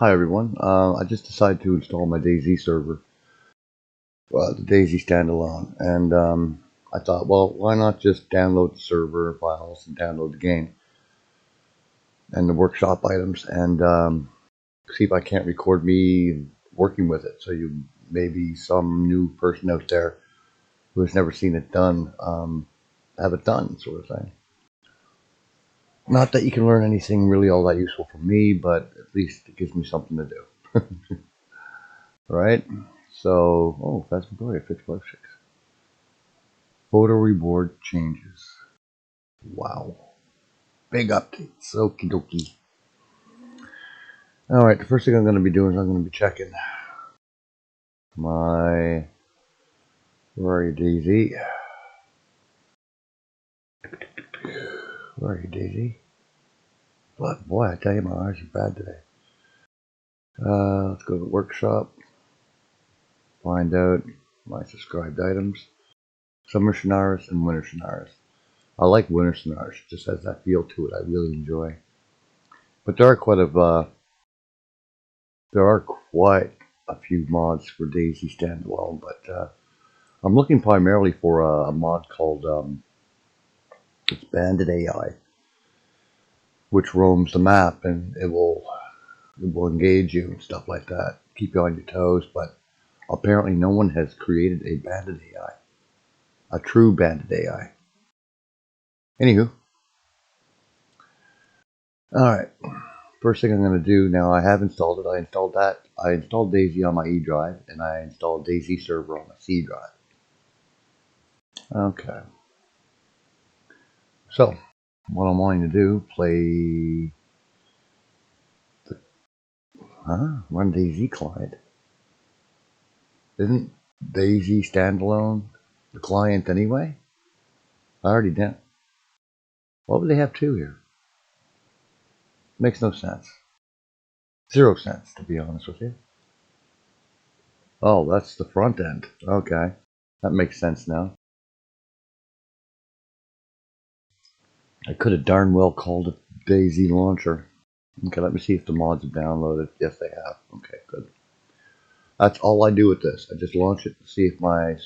Hi everyone. I just decided to install my DayZ server, the DayZ standalone, and I thought, well, why not just download the server files and download the game and the workshop items and see if I can't record me working with it. So you maybe some new person out there who has never seen it done have it done, sort of thing. Not that you can learn anything really all that useful from me, but at least it gives me something to do. Right? So, Phasmagoria 656. Photo reward changes. Wow. Big updates. Okie dokie. Alright, the first thing I'm going to be doing is I'm going to be checking my... Where are you, DayZ? Where are you, DayZ? But boy, I tell you, my eyes are bad today. Let's go to the workshop. Find out my subscribed items. Summer Shinaris and Winter Shinaris. I like Winter Shinaris. It just has that feel to it I really enjoy. But there are quite a few mods for DayZ standalone, but I'm looking primarily for a mod called it's Bandit AI, which roams the map and it will engage you and stuff like that, keep you on your toes. But apparently, no one has created a Bandit AI, a true Bandit AI. Anywho, all right. First thing I'm going to do now, I have installed it. I installed that. I installed DayZ on my E drive, and I installed DayZ server on my C drive. Okay. So, what I'm wanting to do, play the run DayZ client. Isn't DayZ standalone the client anyway? I already did. What would they have two here? Makes no sense. 0 cents, to be honest with you. Oh, that's the front end. Okay. That makes sense now. I could have darn well called it DayZ Launcher. Okay, let me see if the mods have downloaded. Yes, they have. Okay, good. That's all I do with this. I just launch it to see if my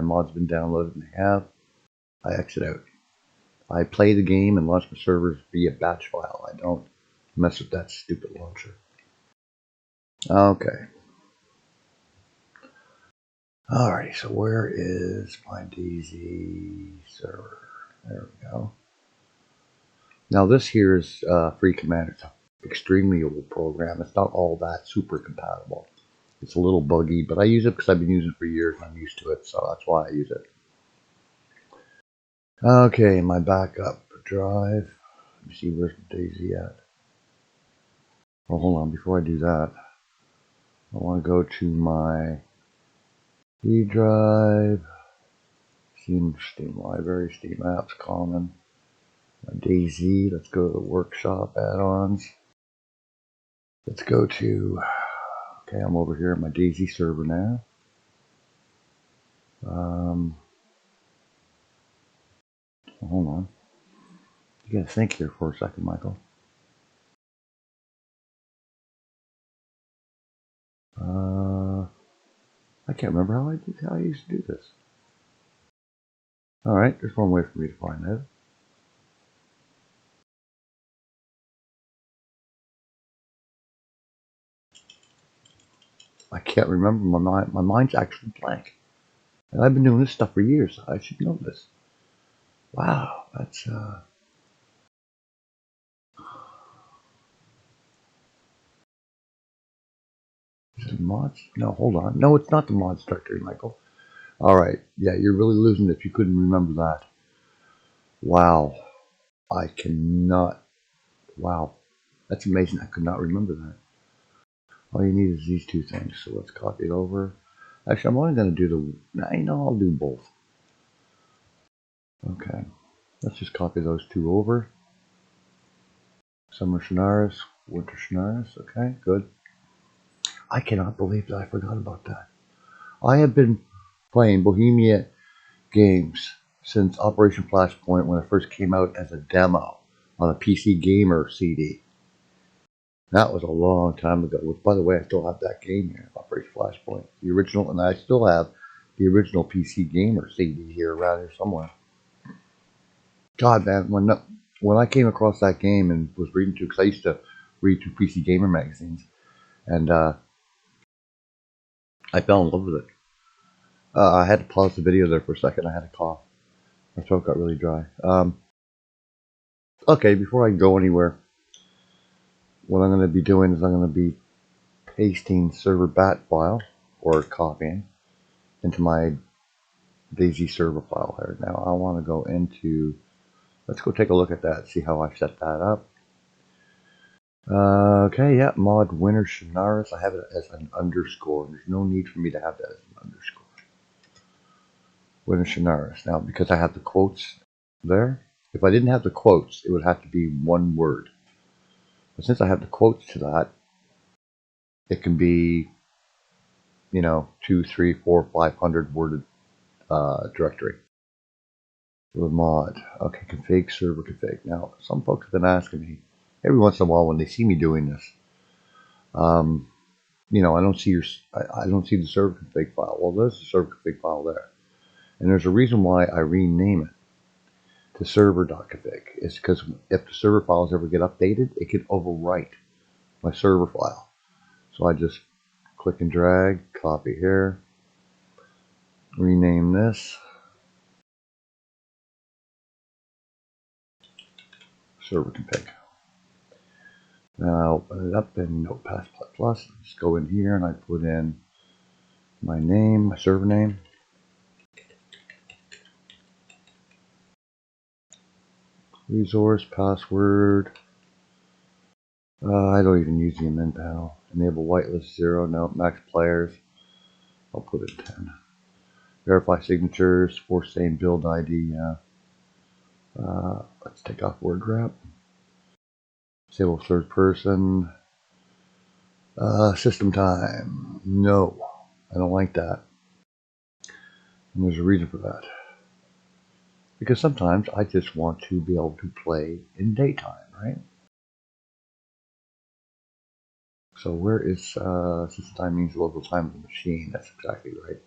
mod's been downloaded, and they have. I exit out. I play the game and launch my servers via batch file. I don't mess with that stupid launcher. Okay. Alright, so where is my DayZ server? There we go. Now this here is free command. It's an extremely old program. It's not all that super compatible. It's a little buggy, but I use it because I've been using it for years and I'm used to it, so that's why I use it. Okay, my backup drive. Let me see, where's DayZ at? Oh, hold on, before I do that, I want to go to my E drive, Steam library, Steam apps, common, my DayZ. Let's go to the workshop add-ons. Let's go to, okay, I'm over here at my DayZ server now. Hold on. You gotta think here for a second, Michael. I can't remember how I used to do this. Alright, there's one way for me to find out. I can't remember. My mind's actually blank. And I've been doing this stuff for years. I should know this. Wow, that's is it mods? No, hold on. No, it's not the mods directory, Michael. Alright, yeah, you're really losing it if you couldn't remember that. Wow. I cannot. Wow. That's amazing. I could not remember that. All you need is these two things. So let's copy it over. Actually, I'm only going to do I'll do both. Okay. Let's just copy those two over. Summer Shinaris, Winter Shinaris. Okay, good. I cannot believe that I forgot about that. I have been playing Bohemia games since Operation Flashpoint when it first came out as a demo on a PC Gamer CD. That was a long time ago. Which, by the way, I still have that game here, Operation Flashpoint, the original, and I still have the original PC Gamer CD here around here somewhere. God, man, when I came across that game and was reading through, because I used to read through PC Gamer magazines, and I fell in love with it. I had to pause the video there for a second. I had a cough. My throat got really dry. Okay, before I go anywhere, what I'm going to be doing is I'm going to be pasting server bat file, or copying, into my DayZ server file here. Now I want to go into, let's go take a look at that, see how I set that up. Okay, yeah, mod winner Shinaris. I have it as an underscore. There's no need for me to have that as an underscore. Winner Shinaris. Now, because I have the quotes there, if I didn't have the quotes, it would have to be one word. But since I have the quotes to that, it can be, 2, 3, 4, 500 worded directory. With mod. Okay, config, server config. Now, some folks have been asking me every once in a while when they see me doing this. I don't see I don't see the server config file. Well, there's the server config file there, and there's a reason why I rename it to server.config. It's because if the server files ever get updated, it could overwrite my server file. So I just click and drag, copy here, rename this server config. Now I open it up in Notepad++. Just go in here and I put in my name, my server name. Resource, password. I don't even use the amend panel. Enable whitelist 0. No, max players. I'll put it 10. Verify signatures, force same build ID. Yeah. Let's take off word wrap. Disable third person. System time. No, I don't like that. And there's a reason for that. Because sometimes I just want to be able to play in daytime, right? So where is system time means local time of the machine. That's exactly right.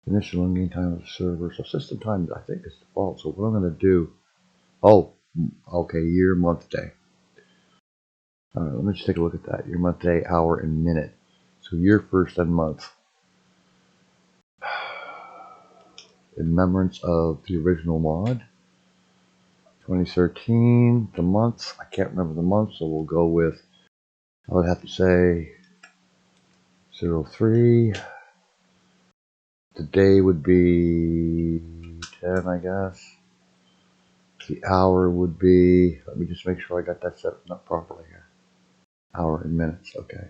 Initial in-game time of the server. So system time, I think, is default. So what I'm going to do, okay, year, month, day. All right, let me just take a look at that. Year, month, day, hour, and minute. So year, first, and month. In remembrance of the original mod. 2013, the month, I can't remember the month, so we'll go with, I would have to say 03. The day would be 10, I guess. The hour would be, let me just make sure I got that set up properly here. Hour in minutes, okay.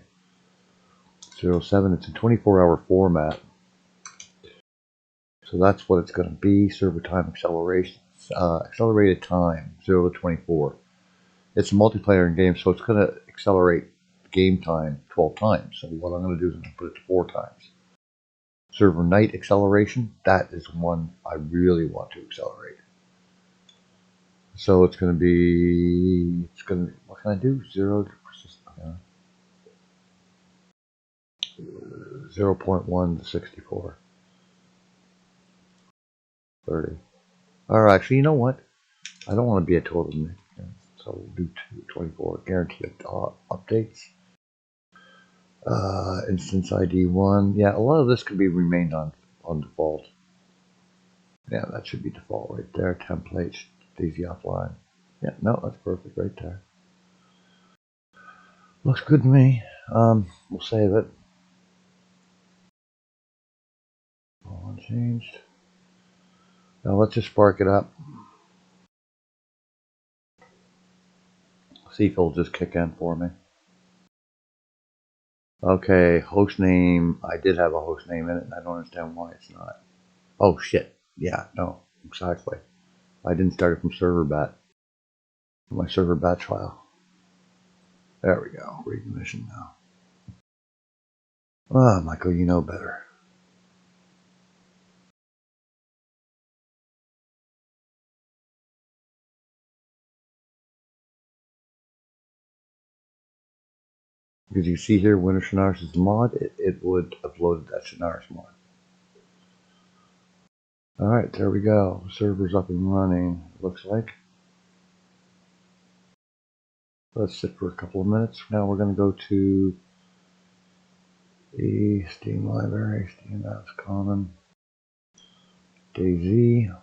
07, it's a 24-hour format. So that's what it's going to be. Server time acceleration, accelerated time, 0 to 24. It's a multiplayer game, so it's going to accelerate game time 12 times. So what I'm going to do is I'm going to put it to 4 times. Server night acceleration, that is one I really want to accelerate. So it's going to be, what can I do? 0 to 0.1 to 64. 30. Or actually, you know what? I don't want to be a total mix. So we'll do 24. Guaranteed updates. Instance ID 1. Yeah, a lot of this could be remained on default. Yeah, that should be default right there. Templates, DayZ offline. Yeah, no, that's perfect right there. Looks good to me. We'll save it. All unchanged. Now let's just spark it up. See if it'll just kick in for me. Okay, host name. I did have a host name in it, and I don't understand why it's not. Oh shit. Yeah, no, exactly. I didn't start it from server bat. My server batch file. There we go. Read mission now. Ah, Michael, you know better. Because you see here, Winter Shanaris is the mod, it would upload that Shanaris mod. Alright, there we go. Server's up and running, looks like. Let's sit for a couple of minutes. Now we're going to go to the Steam library, Steam Apps Common, DayZ.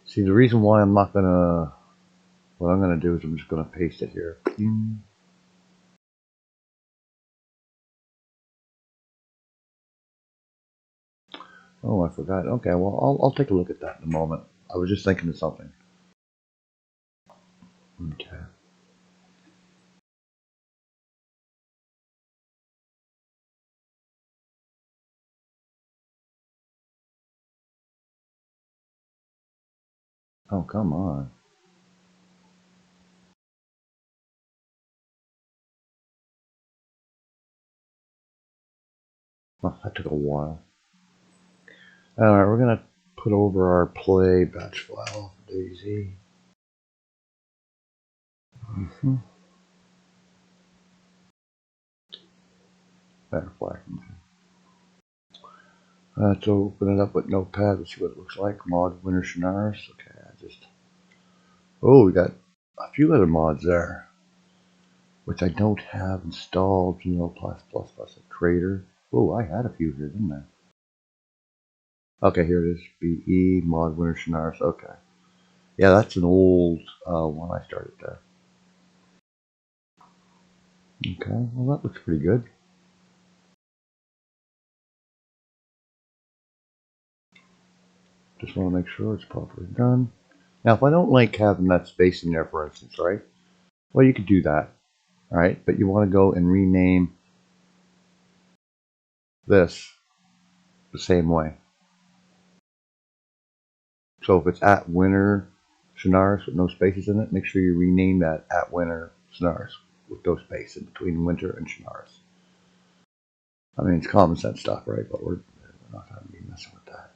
See, the reason why I'm not going to, what I'm going to do is I'm just going to paste it here. Oh, I forgot. Okay, well, I'll take a look at that in a moment. I was just thinking of something. Okay. Oh, come on. Oh, that took a while. Alright, we're going to put over our play batch file, DayZ. Firefly. Let's open it up with Notepad. Let's see what it looks like. Mod Winter Shanaris. Okay, oh, we got a few other mods there, which I don't have installed. Plus a trader. Oh, I had a few here, didn't I? Okay, here it is. BE Mod Winter Shanaris. Okay. Yeah, that's an old one I started there. Okay, well that looks pretty good. Just want to make sure it's properly done. Now, if I don't like having that space in there, for instance, right? Well, you could do that, right? But you want to go and rename this the same way. So if it's at Winter Shanaris with no spaces in it, make sure you rename that at Winter Shanaris with no space in between Winter and Shanaris. I mean, it's common sense stuff, right? But we're not going to be messing with that.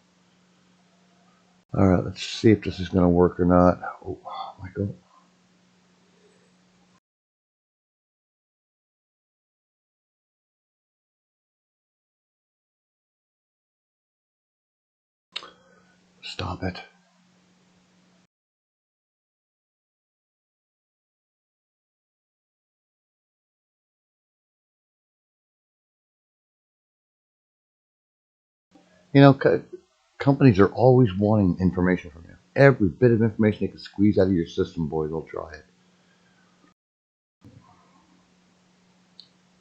All right, let's see if this is going to work or not. Oh, Michael. Stop it. You know, companies are always wanting information from you. Every bit of information they can squeeze out of your system, boy, they'll try it.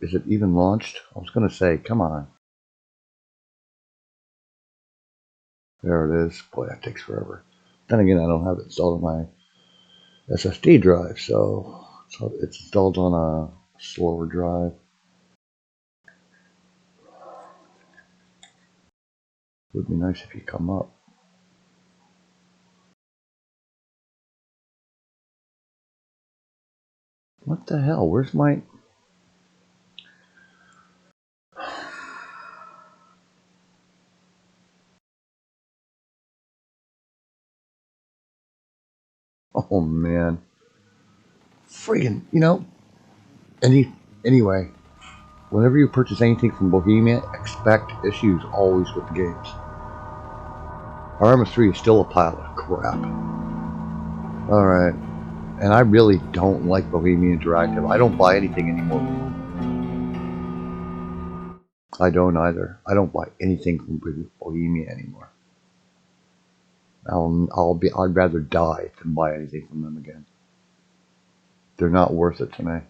Is it even launched? I was going to say, come on. There it is. Boy, that takes forever. Then again, I don't have it installed on my SSD drive, so it's installed on a slower drive. It would be nice if you come up. What the hell? Where's my... Oh, man. Friggin', you know, anyway, whenever you purchase anything from Bohemia, expect issues always with the games. RMS3 is still a pile of crap. Alright. And I really don't like Bohemia Interactive. I don't buy anything anymore. I don't either. I don't buy anything from Bohemia anymore. I'd rather die than buy anything from them again. They're not worth it to me.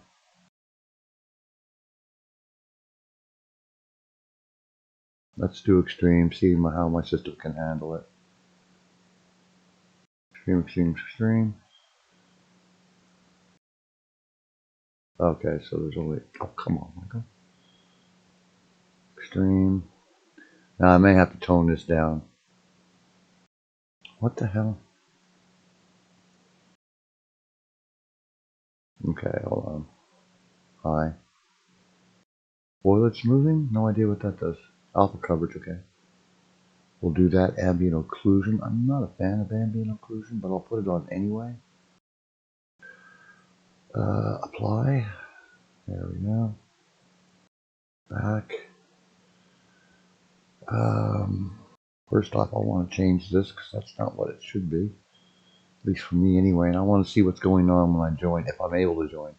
Let's do extreme, see how my system can handle it. Extreme. Okay, so there's only, oh come on, Michael. Extreme. Now I may have to tone this down. What the hell? Okay, hold on. High. Boiler smoothing? No idea what that does. Alpha coverage, okay. We'll do that. Ambient occlusion. I'm not a fan of ambient occlusion, but I'll put it on anyway. Apply. There we go. Back. First off, I want to change this because that's not what it should be. At least for me anyway. And I want to see what's going on when I join, if I'm able to join.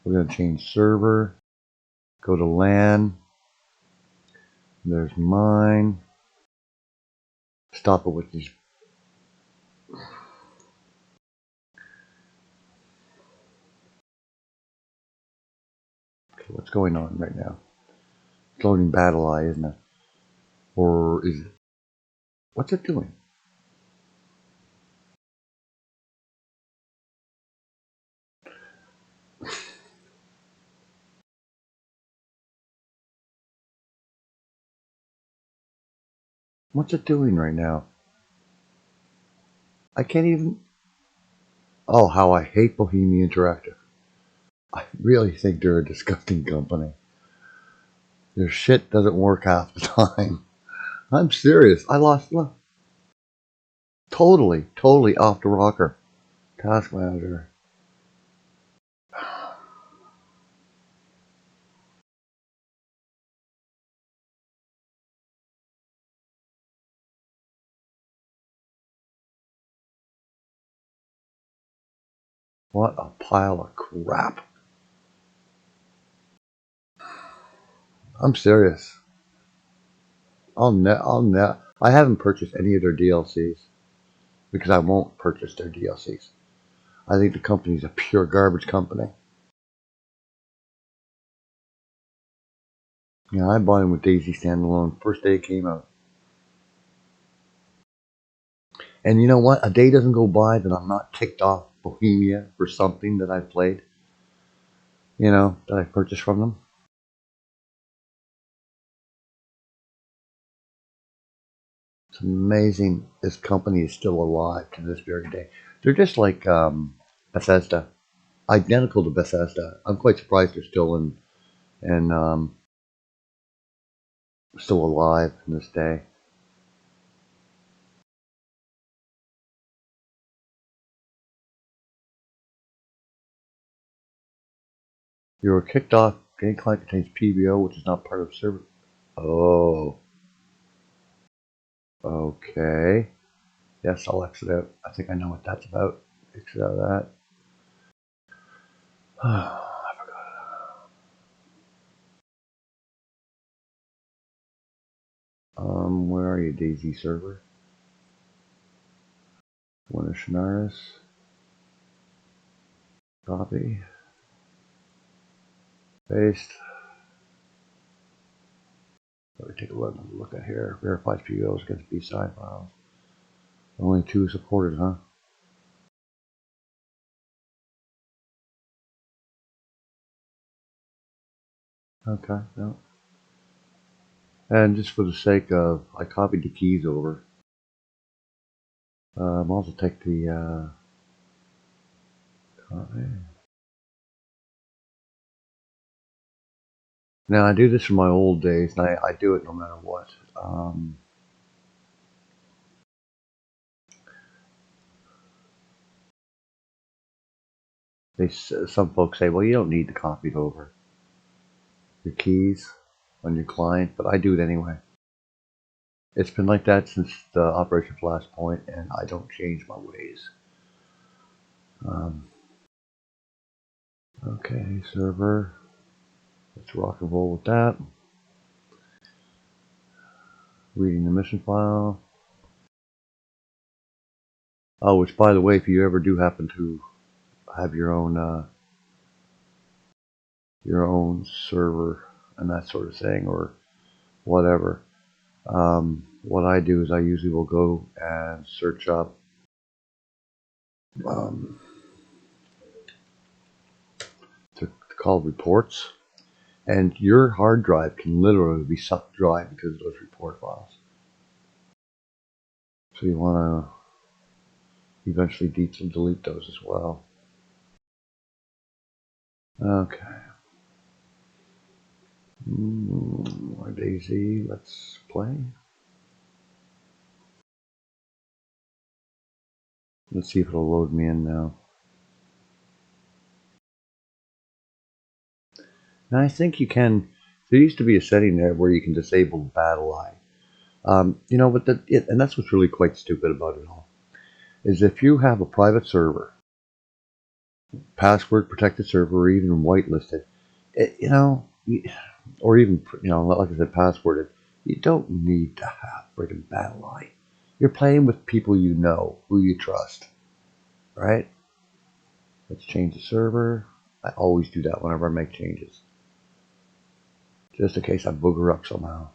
We're going to change server. Go to LAN. There's mine. Stop it with these. Okay, what's going on right now? It's loading Battle Eye, isn't it? Or is it? What's it doing? What's it doing right now? I can't even. Oh, how I hate Bohemia Interactive. I really think they're a disgusting company. Their shit doesn't work half the time. I'm serious. I lost. Look, totally off the rocker. Task manager. What a pile of crap. I'm serious. I haven't purchased any of their DLCs because I won't purchase their DLCs. I think the company's a pure garbage company. Yeah, I bought him with DayZ standalone first day it came out. And you know what? A day doesn't go by that I'm not ticked off Bohemia for something that I've played. You know, that I purchased from them. It's amazing this company is still alive to this very day. They're just like Bethesda, identical to Bethesda. I'm quite surprised they're still still alive in this day. You were kicked off. Game client contains PBO, which is not part of the server. Oh, okay. Yes, I'll exit out. I think I know what that's about. Exit out of that. I forgot. Where are you, DayZ server? Winter Shinaris. Copy. Paste. Let me take a look at here. Verifies PBOs against B-side files. Only 2 supported, huh? Okay, no. And just for the sake of, I copied the keys over. I'll also take the copy. Now I do this from my old days, and I do it no matter what. Some folks say, well, you don't need to copy it over your keys on your client, but I do it anyway. It's been like that since the Operation Flashpoint, and I don't change my ways. Okay, server. Let's rock and roll with that. Reading the mission file. Oh, which, by the way, if you ever do happen to have your own server and that sort of thing, or whatever, what I do is I usually will go and search up to call reports, and your hard drive can literally be sucked dry because of those report files. So you want to eventually delete those as well. Okay. DayZ, let's play. Let's see if it'll load me in now. Now I think you can. There used to be a setting there where you can disable battle eye. You know, but and that's what's really quite stupid about it all. Is if you have a private server, password protected server, or even whitelisted, you know, or even like I said, passworded, you don't need to have friggin' battle eye. You're playing with people you know, who you trust, right? Let's change the server. I always do that whenever I make changes, just in case I booger up somehow.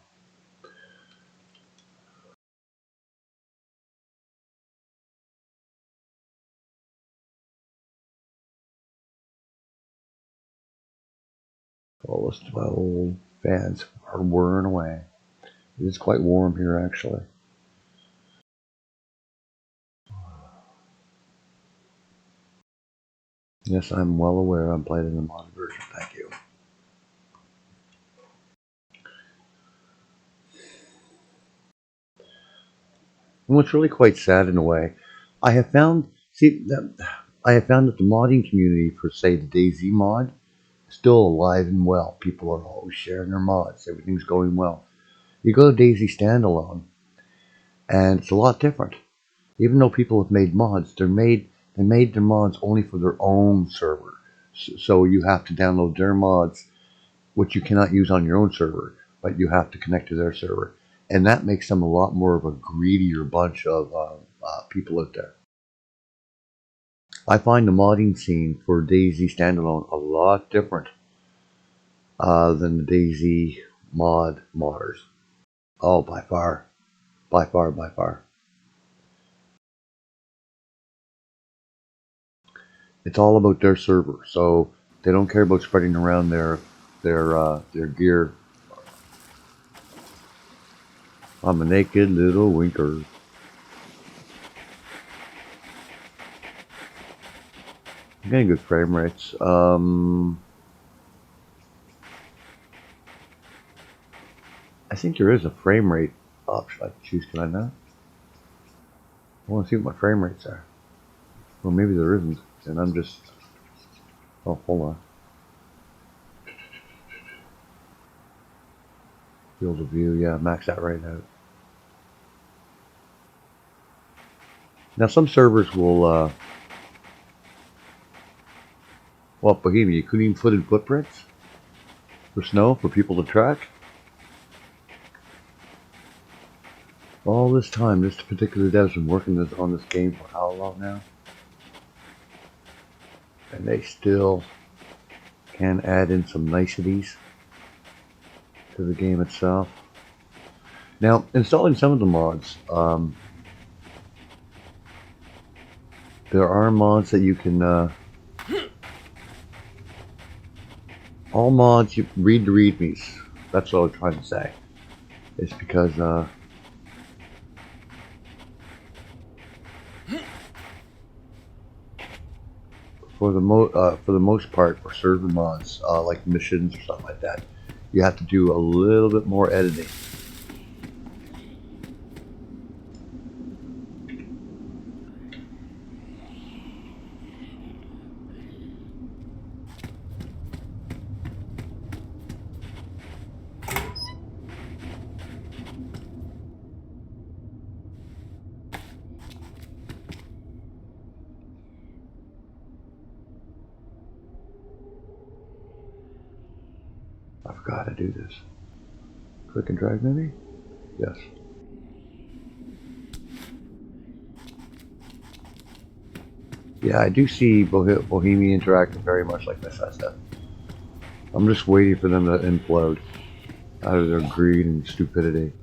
All those 12 fans are whirring away. It is quite warm here, actually. Yes, I'm well aware I'm playing in the mod version. Thank you. And what's really quite sad in a way, I have found, I have found that the modding community for, say, the DayZ mod is still alive and well. People are always sharing their mods. Everything's going well. You go to DayZ standalone, and it's a lot different. Even though people have made mods, they made their mods only for their own server. So you have to download their mods, which you cannot use on your own server, but you have to connect to their server. And that makes them a lot more of a greedier bunch of people out there. I find the modding scene for DayZ standalone a lot different than the DayZ modders. Oh, by far. By far, by far. It's all about their server, so they don't care about spreading around their gear. I'm a naked little winker. I'm getting good frame rates. I think there is a frame rate option I can choose. Can I not? I want to see what my frame rates are. Well, maybe there isn't, and I'm just. Oh, hold on. Field of view, yeah, max that right out. Now, some servers will. Well, Bohemia, you couldn't even put in footprints for snow for people to track. All this time, this particular dev's been working on this game for how long now? And they still can add in some niceties to the game itself. Now, installing some of the mods, there are mods that you can, all mods, you read the readmes. That's what I was trying to say. It's because, for the most part, for server mods, like missions or something like that, you have to do a little bit more editing. I forgot to do this. Click and drag, maybe? Yes. Yeah, I do see Bohemia interacting very much like Bethesda. I'm just waiting for them to implode out of their greed and stupidity.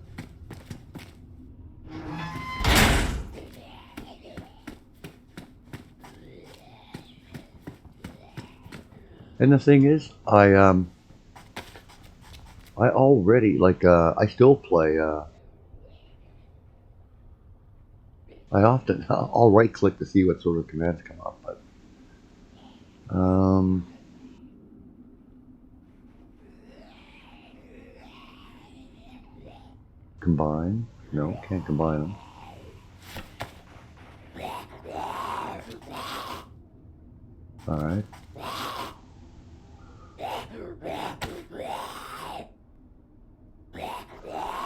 And the thing is, I already I still play. I'll right click to see what sort of commands come up, but combine. No, can't combine them. Alright.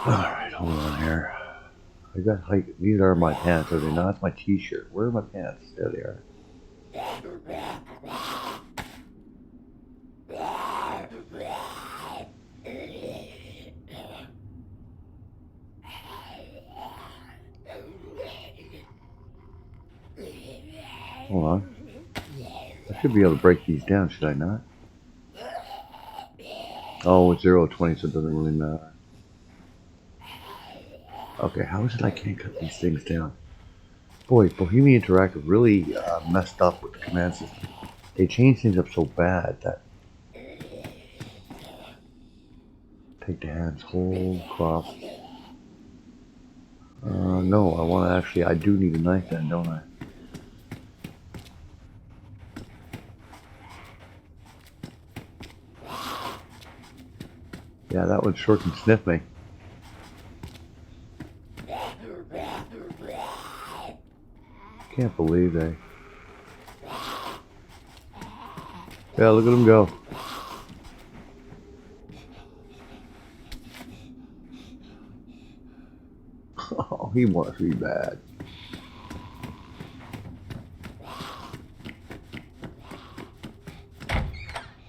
Alright, hold on here. I got like these are my pants, are they not? That's my t-shirt. Where are my pants? There they are. Hold on. I should be able to break these down, should I not? Oh, it's 0-20, so it doesn't really matter. Okay, how is it I can't cut these things down? Boy, Bohemian Interactive really messed up with the command system. They changed things up so bad that... Take the hands whole, crop. No, I want to actually... I do need a knife then, don't I? Yeah, that one sure can sniff me. Can't believe they... Yeah, look at him go. Oh, he wants me bad.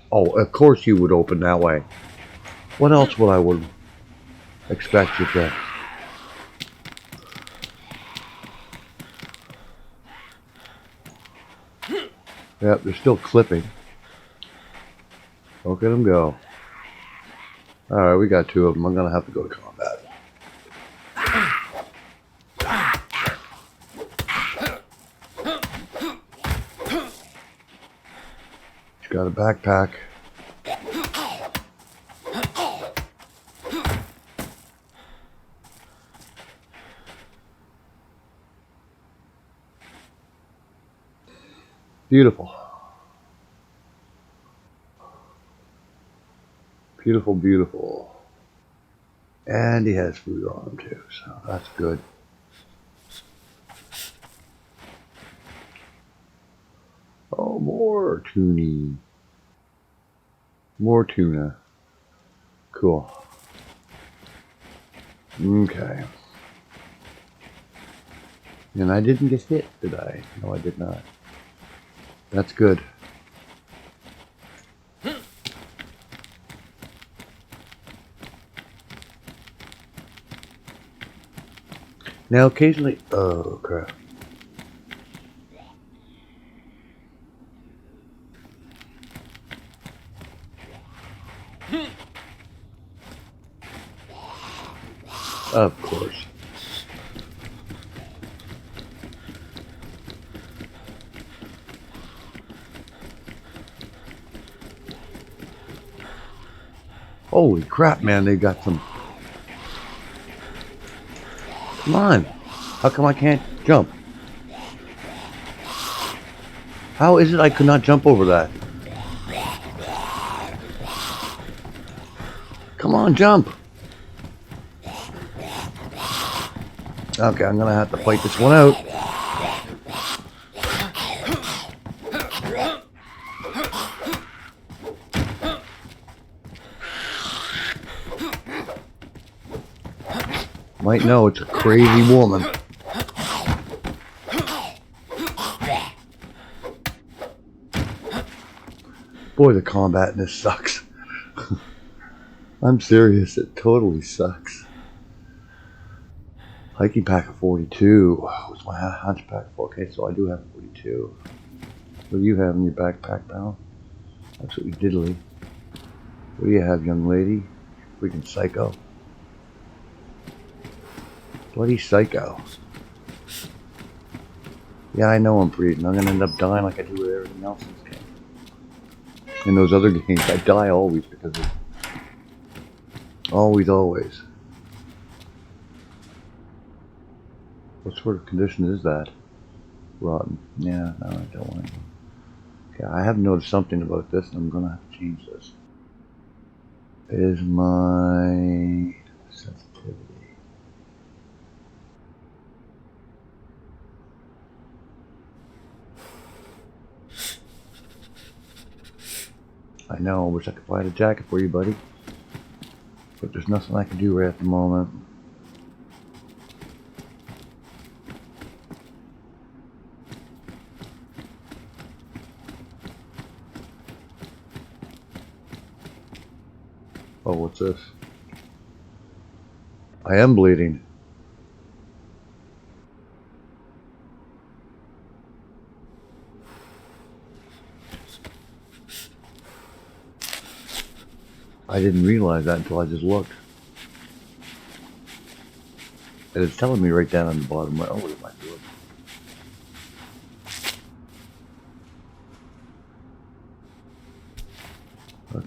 Oh, of course you would open that way. What else would I would expect you to? Yep, they're still clipping. Look at them go. Alright, we got two of them. I'm gonna have to go to combat. She's got a backpack. Beautiful. Beautiful, beautiful. And he has food on him too, so that's good. Oh, more tuna. More tuna. Cool. Okay. And I didn't get hit, did I? No, I did not. That's good. Now occasionally... Oh, crap. Of course. Holy crap, man, they got some... Come on. How come I can't jump? How is it I could not jump over that? Come on, jump. Okay, I'm gonna have to fight this one out. Might know it's a crazy woman. Boy, the combat in this sucks. I'm serious, it totally sucks. Hiking pack of 42. What's my hunch pack for? Okay, so I do have 42. What do you have in your backpack, pal? Absolutely diddly. What do you have, young lady? Freaking psycho. Bloody psycho. Yeah, I know I'm breathing. I'm gonna end up dying like I do with everything else in this game. In those other games, I die always because of... Always. What sort of condition is that? Rotten. Yeah, no, I don't want to. Okay, I have noticed something about this, and I'm gonna have to change this. Is my sensitivity. I know, I wish I could find a jacket for you, buddy. But there's nothing I can do right at the moment. Oh, what's this? I am bleeding. I didn't realize that until I just looked. And it's telling me right down on the bottom right. Oh, what am I doing?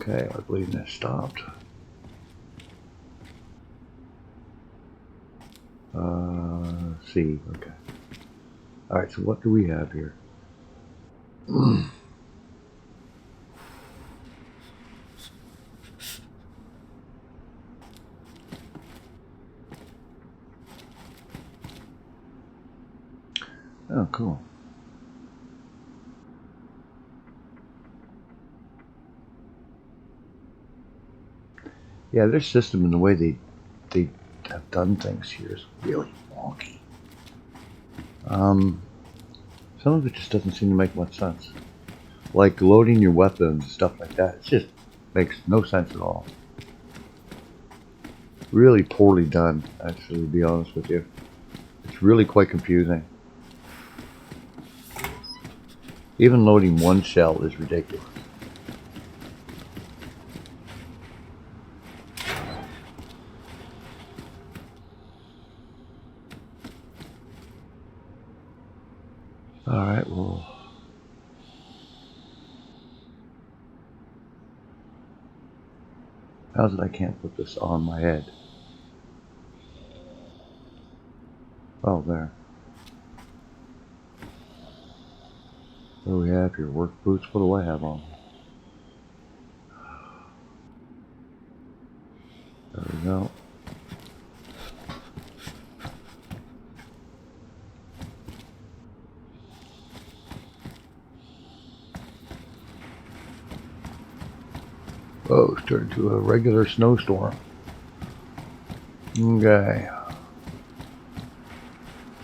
Okay, our bleeding has stopped. C, okay. Alright, so what do we have here? Oh, cool. Yeah, their system and the way they have done things here is really wonky. Some of it just doesn't seem to make much sense. Like loading your weapons and stuff like that, it just makes no sense at all. Really poorly done, actually, to be honest with you. It's really quite confusing. Even loading one shell is ridiculous. Alright, well. How's it I can't put this on my head? Oh, there. What do we have here? Work boots? What do I have on? There we go. Oh, it's turned into a regular snowstorm. Okay.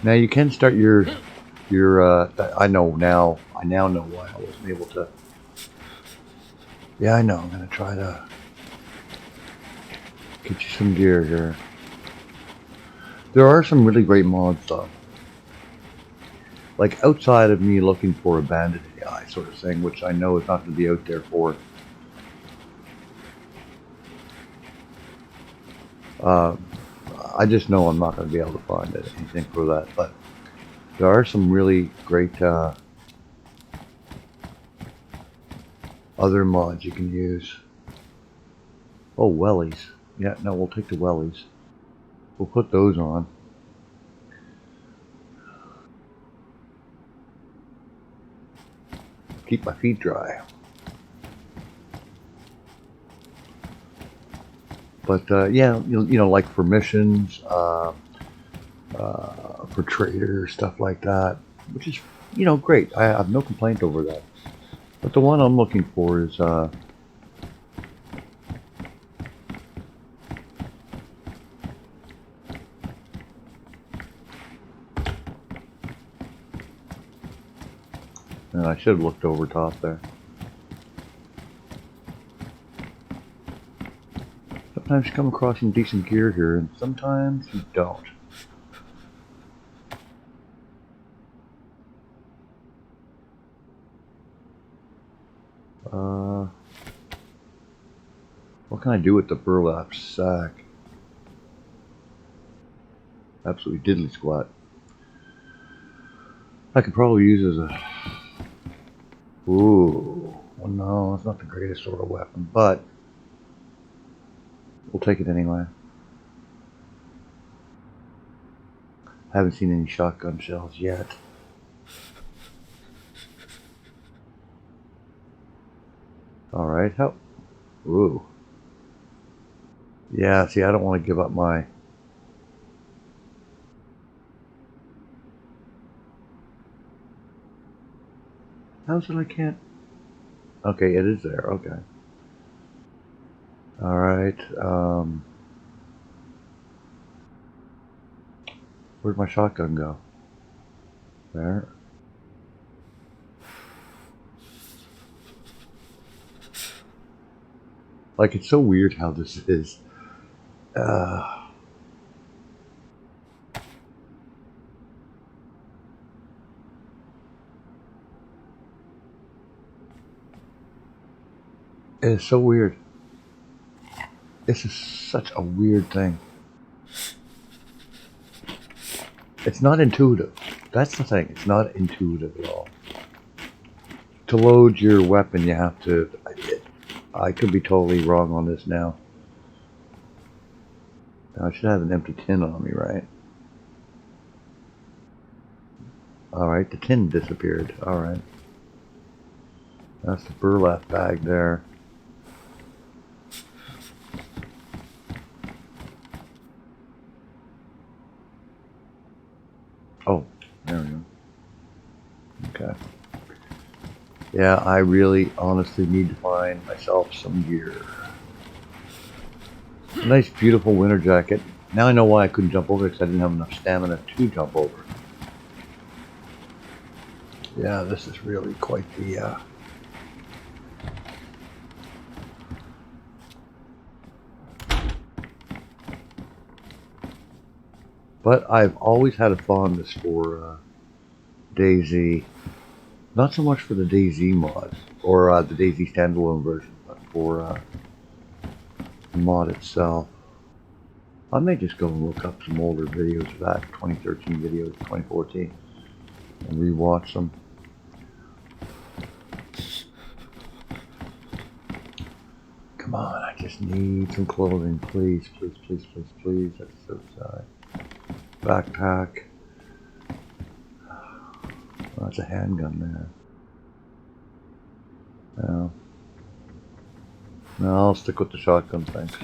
Now you can start your I know now. I now know why I wasn't able to. Yeah, I know. I'm gonna try to get you some gear here. There are some really great mods though. Like outside of me looking for a bandit AI sort of thing, which I know is not going to be out there for. I just know I'm not going to be able to find anything for that, but there are some really great other mods you can use. Oh, wellies. Yeah, no, we'll take the wellies. We'll put those on. Keep my feet dry. But yeah, you know, like for missions, for traders, stuff like that, which is, you know, great. I have no complaint over that. But the one I'm looking for is and I should have looked over top there. Sometimes you come across some decent gear here, and sometimes you don't. What can I do with the burlap sack? Absolutely diddly squat. I could probably use as a... Ooh. Well, no, it's not the greatest sort of weapon, but we'll take it anyway. Haven't seen any shotgun shells yet. Alright, how... Ooh. Yeah, see, I don't want to give up my... How's it I can't... Okay, it is there, okay. Alright, where'd my shotgun go? There. Like, it's so weird how this is. It's so weird. This is such a weird thing. It's not intuitive. That's the thing. It's not intuitive at all. To load your weapon, you have to... I could be totally wrong on this now. I should have an empty tin on me, right? Alright, the tin disappeared. Alright. That's the burlap bag there. Oh, there we go. Okay. Yeah, I really honestly need to find myself some gear. A nice beautiful winter jacket. Now I know why I couldn't jump over it, because I didn't have enough stamina to jump over. Yeah, this is really quite the But I've always had a fondness for DayZ. Not so much for the DayZ mods, or the DayZ standalone version, but for the mod itself. I may just go and look up some older videos of that, 2013 videos, 2014, and rewatch them. Come on, I just need some clothing, please, please, please, please, please. That's so sad. Backpack. Oh, that's a handgun there. No. No, I'll stick with the shotgun, thanks.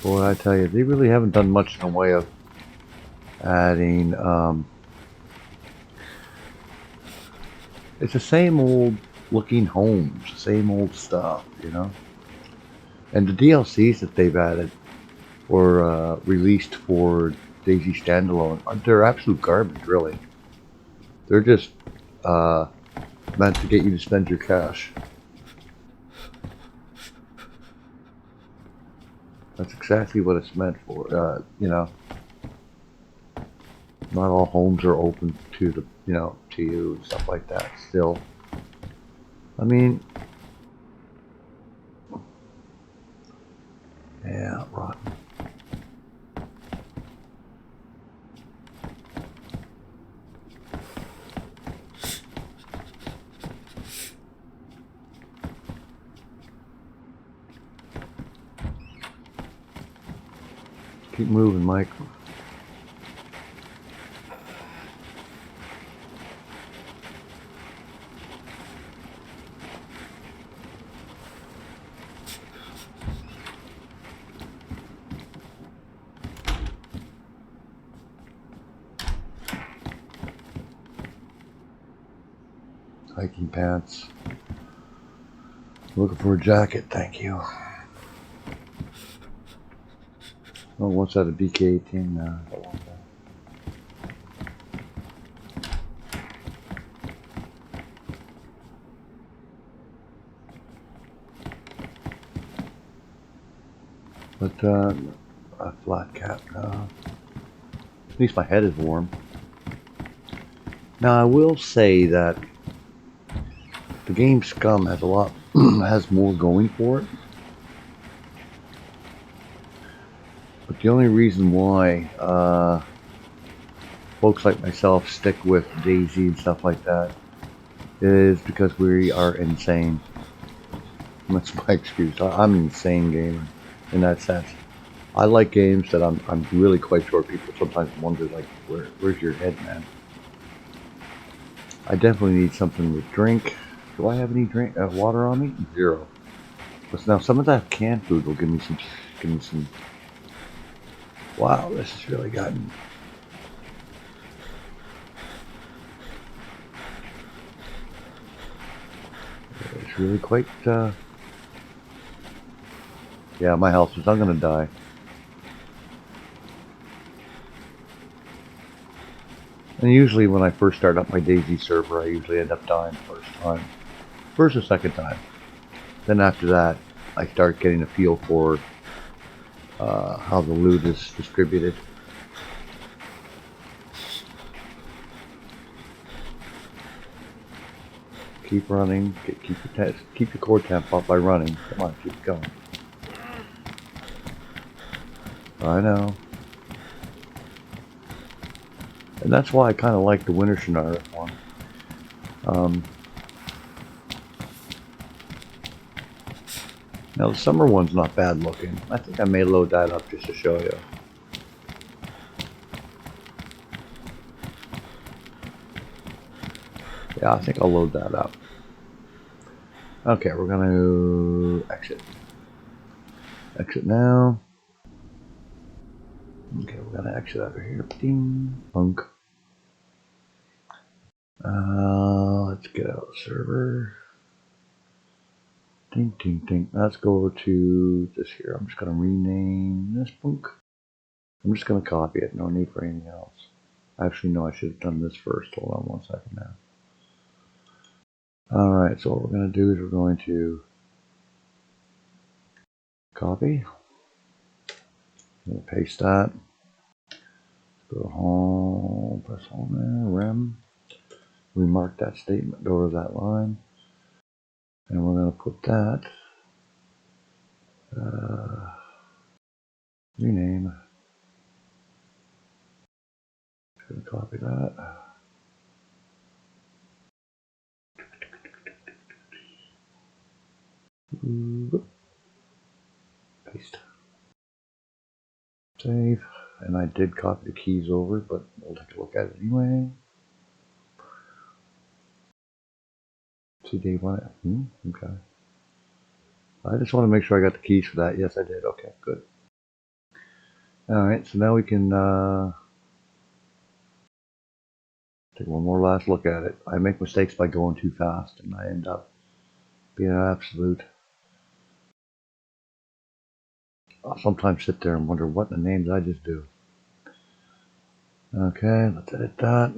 Boy, I tell you, they really haven't done much in the way of adding, it's the same old looking homes, same old stuff, you know? And the DLCs that they've added or released for DayZ Standalone, they're absolute garbage, really. They're just meant to get you to spend your cash. That's exactly what it's meant for, you know. Not all homes are open to the, you know, to you and stuff like that. Still, I mean, yeah, rotten. Keep moving, Mike. Hiking pants. Looking for a jacket, thank you. Oh, what's that, a BK-18? No, I don't want that. But, a flat cap, no. At least my head is warm. Now, I will say that the game Scum has a lot, has more going for it. But the only reason why folks like myself stick with DayZ and stuff like that is because we are insane. That's my excuse. I'm an insane gamer in that sense. I like games that I'm really quite sure people sometimes wonder, like, where's your head, man? I definitely need something to drink. Do I have any water on me? Zero. But now some of that canned food will give me some Wow, this has really gotten... It's really quite, yeah, my health is... I'm gonna die. And usually when I first start up my DayZ server, I usually end up dying first time. First or second time. Then after that, I start getting a feel for how the loot is distributed. Keep running. Keep your core temp up by running. Come on, keep going. I know. And that's why I kind of like the Winter Shannara one. Now the summer one's not bad looking. I think I may load that up just to show you. Yeah, I think I'll load that up. Okay, we're gonna exit. Exit now. Okay, we're gonna exit out of here. Ding, punk. Let's get out of the server. Ding, ding, ding. Let's go over to this here. I'm just gonna rename this punk. I'm just gonna copy it. No need for anything else. Actually, no, I should have done this first. Hold on 1 second now. Alright, so what we're going to do is we're going to copy. I'm going to paste that. Go to home, press home there, rem. We mark that statement over that line. And we're going to put that, rename. Just going to copy that. Paste. Save. And I did copy the keys over, but we'll take a look at it anyway. See, Dave on it. Okay. I just want to make sure I got the keys for that. Yes, I did. Okay, good. Alright, so now we can take one more last look at it. I make mistakes by going too fast, and I end up being an absolute... I'll sometimes sit there and wonder what in the name did I just do. Okay, let's edit that.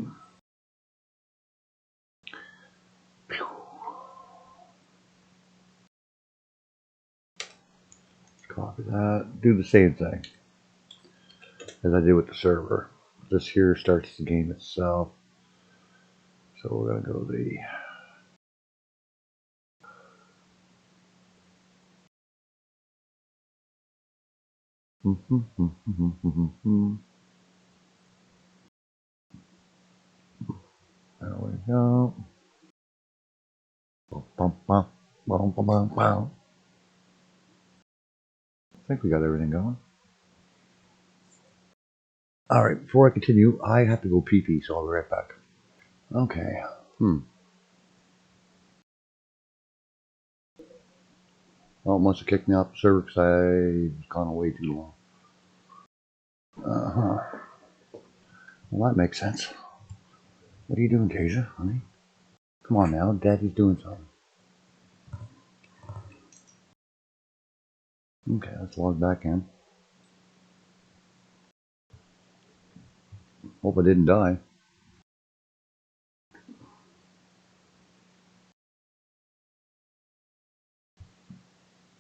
Copy that. Do the same thing as I did with the server. This here starts the game itself. So we're going to go the... There we go. I think we got everything going. Alright, before I continue, I have to go pee-pee, so I'll be right back. Okay. Well, it must have kicked me off the server because I've gone away too long. Well, that makes sense. What are you doing, DayZ, honey? Come on now, Daddy's doing something. Okay, let's log back in. Hope I didn't die.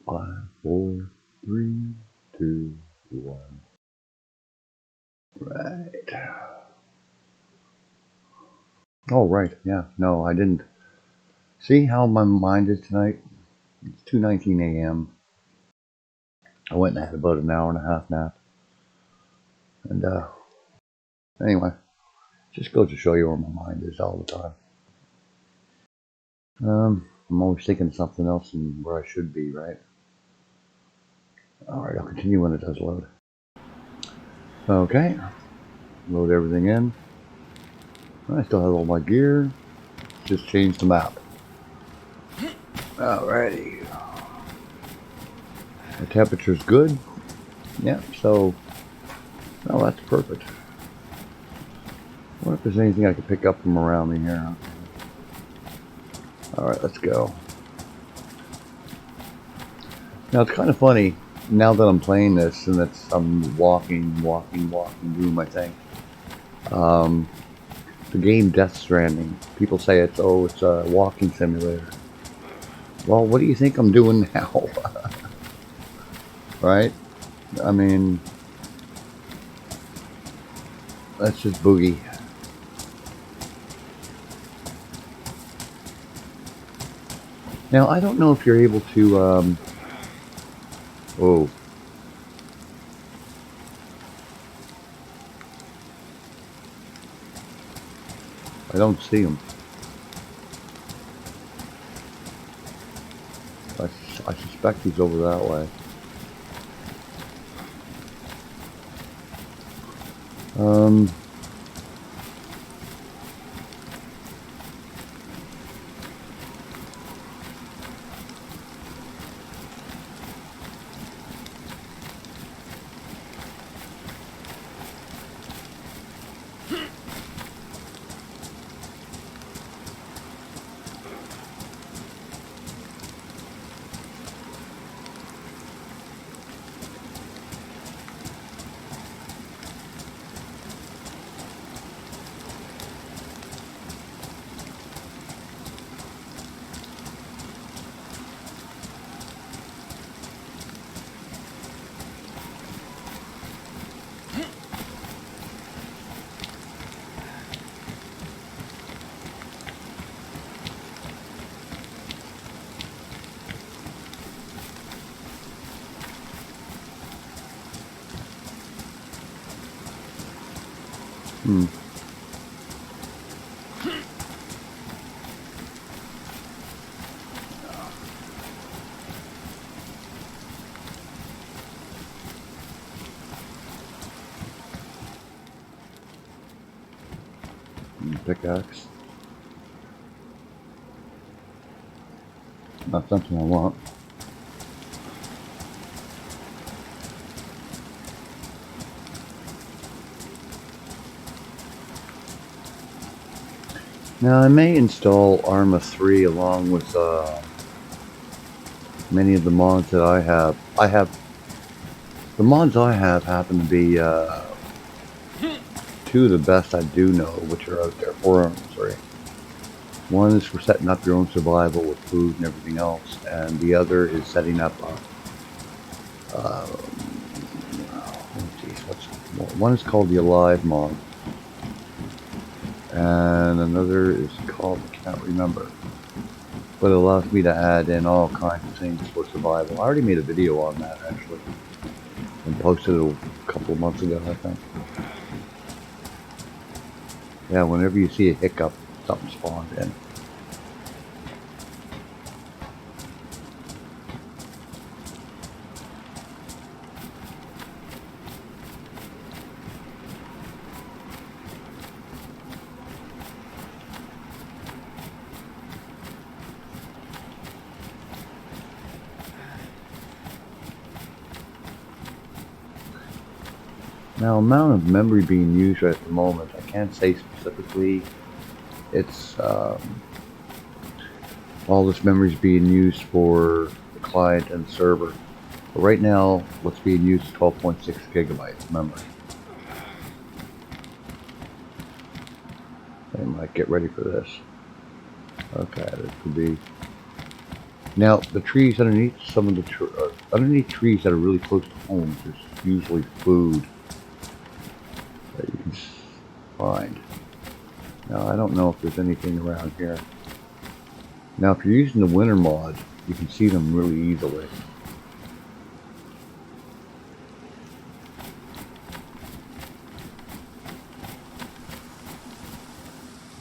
Five, 4, 3, 2, 1. Right. Oh, right. Yeah. No, I didn't. See how my mind is tonight? It's 2:19 a.m. I went and had about an hour and a half nap. And, anyway, just goes to show you where my mind is all the time. I'm always thinking of something else and where I should be, right? Alright, I'll continue when it does load. Okay, load everything in. I still have all my gear. Just change the map. Alrighty. The temperature's good. Yeah, so Oh, that's perfect. I wonder if there's anything I could pick up from around me here. Alright, let's go. Now it's kind of funny, now that I'm playing this and I'm walking, doing my thing. The game Death Stranding, people say it's a walking simulator. Well, what do you think I'm doing now? Right? I mean, let's just boogie. Now, I don't know if you're able to, oh. I don't see him. I suspect he's over that way. Pickaxe. Not something I want. Now I may install Arma 3 along with many of the mods that I have. The mods I have happen to be two of the best I do know, which are out there for Arma 3. One is for setting up your own survival with food and everything else, and the other is setting up one is called the Alive mod, and another is called, I can't remember, but it allows me to add in all kinds of things for survival. I already made a video on that actually, and posted it a couple of months ago, I think. Yeah, whenever you see a hiccup, something spawned in. Now, amount of memory being used right at the moment, I can't say specifically. It's all this memory is being used for the client and the server. But right now, what's being used is 12.6 gigabytes of memory. I might get ready for this. Okay, this could be. Now, the trees underneath some of the underneath trees that are really close to homes, there's usually food that you can find. Now, I don't know if there's anything around here. Now, if you're using the winter mod, you can see them really easily.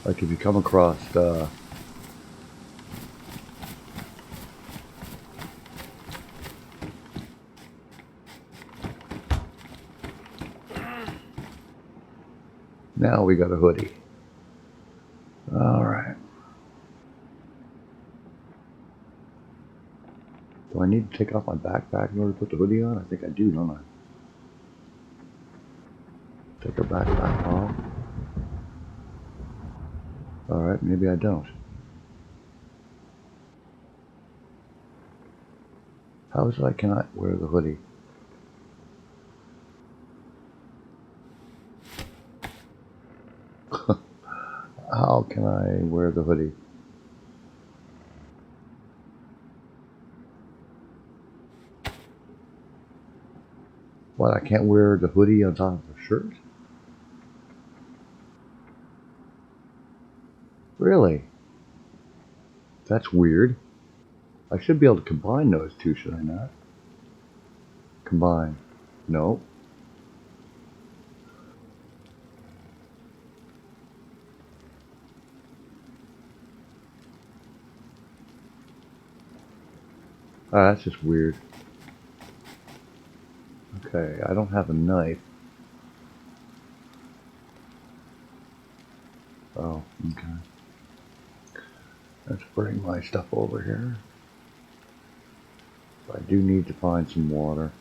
Like if you come across now we got a hoodie. Alright. Do I need to take off my backpack in order to put the hoodie on? I think I do, don't I? Take her backpack off. Alright, maybe I don't. How is it I cannot wear the hoodie? How can I wear the hoodie? What, I can't wear the hoodie on top of the shirt? Really? That's weird. I should be able to combine those two, should I not? Combine. No. Ah, that's just weird. Okay, I don't have a knife. Oh, okay. Let's bring my stuff over here. I do need to find some water.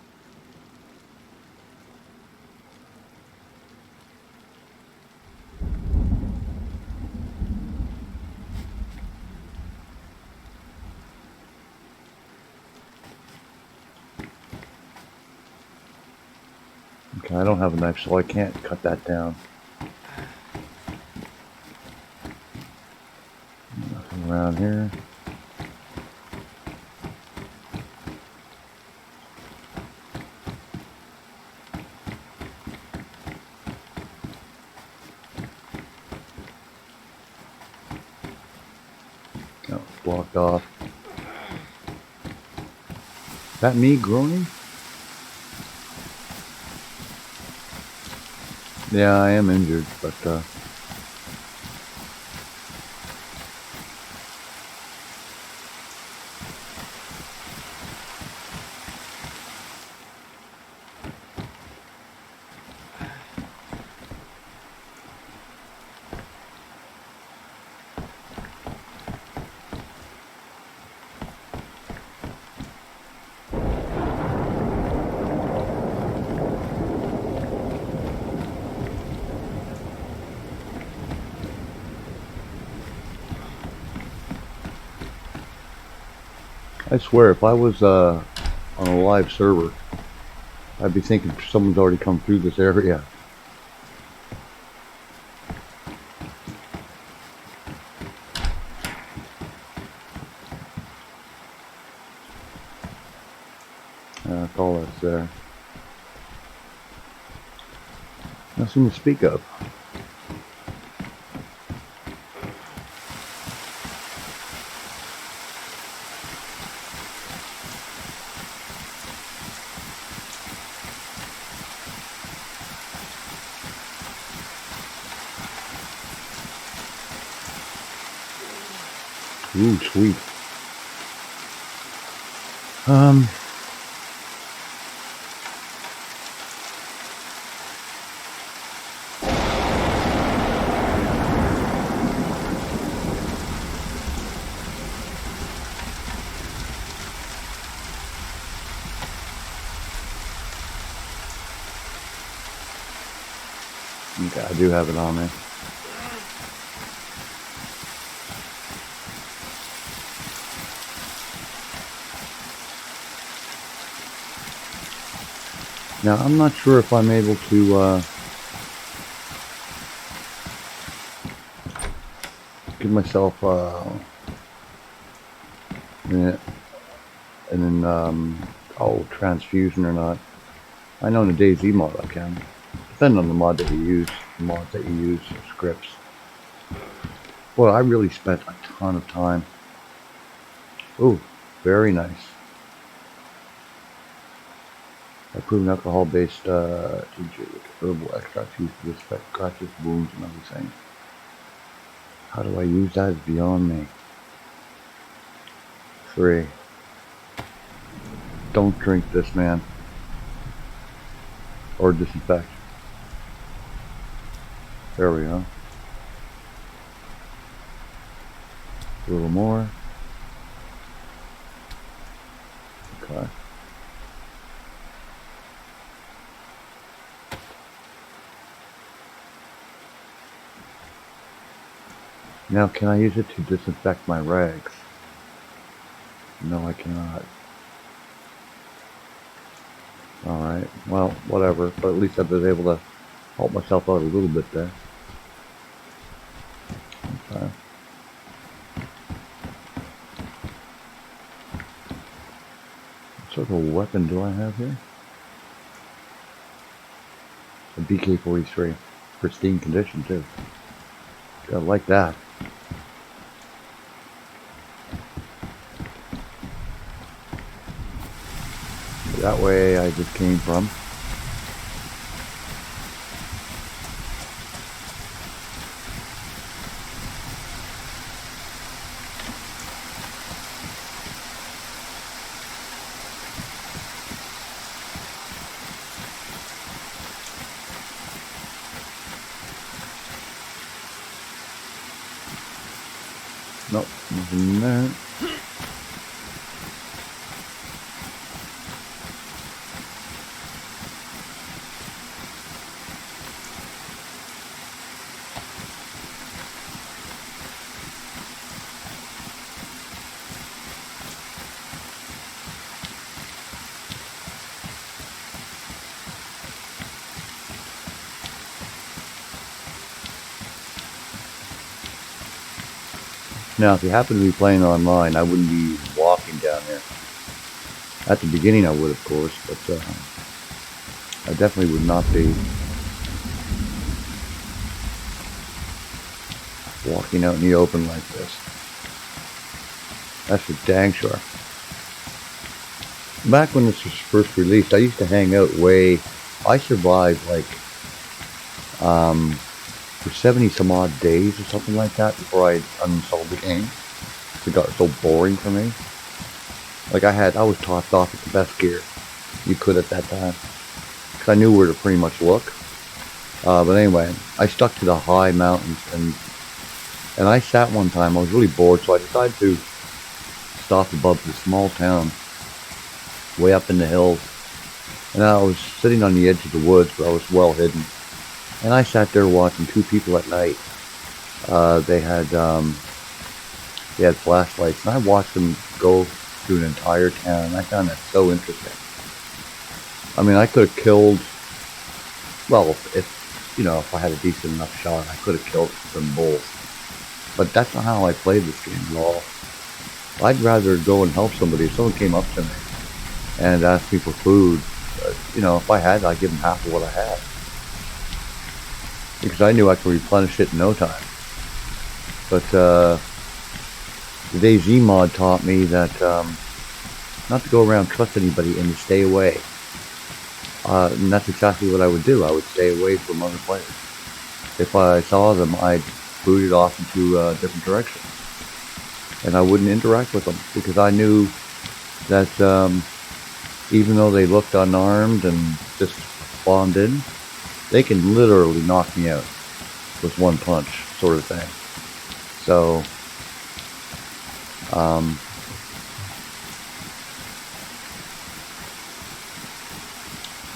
Okay, I don't have a knife, so I can't cut that down. Nothing around here. No, it's blocked off. Is that me groaning? Yeah, I am injured, but I swear, if I was on a live server, I'd be thinking someone's already come through this area. That's all that's there. Nothing to speak of. Ooh, sweet. Okay, I do have it on me. Now, I'm not sure if I'm able to give myself and then transfusion or not. I know in the DayZ mod I can. Depending on the mod that you use, scripts. Boy, I really spent a ton of time. Ooh, very nice. Proven alcohol-based tincture with herbal extracts used to disinfect scratches, wounds, and other things. How do I use that is beyond me. 3. Don't drink this, man. Or disinfect. There we go. A little more. Okay. Now, can I use it to disinfect my rags? No, I cannot. Alright, well, whatever. But at least I was able to help myself out a little bit there. Okay. What sort of weapon do I have here? A BK-43. Pristine condition, too. I like that. That way I just came from. Nope, nothing there. Now, if you happen to be playing online, I wouldn't be walking down here. At the beginning I would, of course, but I definitely would not be walking out in the open like this. That's for dang sure. Back when this was first released, I used to hang out I survived like for 70 some odd days or something like that before I uninstalled the game. It got so boring for me. Like I was topped off with the best gear you could at that time, because I knew where to pretty much look. But anyway, I stuck to the high mountains, and I sat one time. I was really bored, so I decided to stop above this small town, way up in the hills. And I was sitting on the edge of the woods, but I was well hidden. And I sat there watching two people at night. They had flashlights, and I watched them go through an entire town, and I found that so interesting. I mean, I could have killed, well, if I had a decent enough shot, I could have killed some bulls. But that's not how I played this game at all. I'd rather go and help somebody. If someone came up to me and asked me for food, if I had, I'd give them half of what I had, because I knew I could replenish it in no time. But the DayZ mod taught me that not to go around trust anybody and to stay away. And that's exactly what I would do. I would stay away from other players. If I saw them, I'd boot it off into a different direction, and I wouldn't interact with them, because I knew that even though they looked unarmed and just spawned in, they can literally knock me out with one punch, sort of thing. So,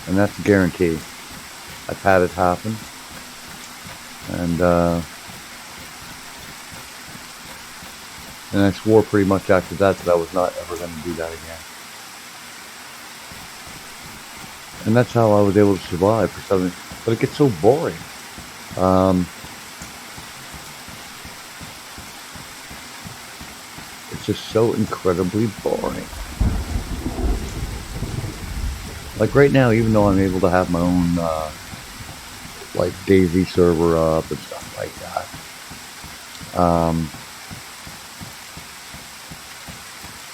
and that's a guarantee. I've had it happen, and I swore pretty much after that I was not ever going to do that again. And that's how I was able to survive for something. But it gets so boring. It's just so incredibly boring. Like right now, even though I'm able to have my own like DayZ server up and stuff like that,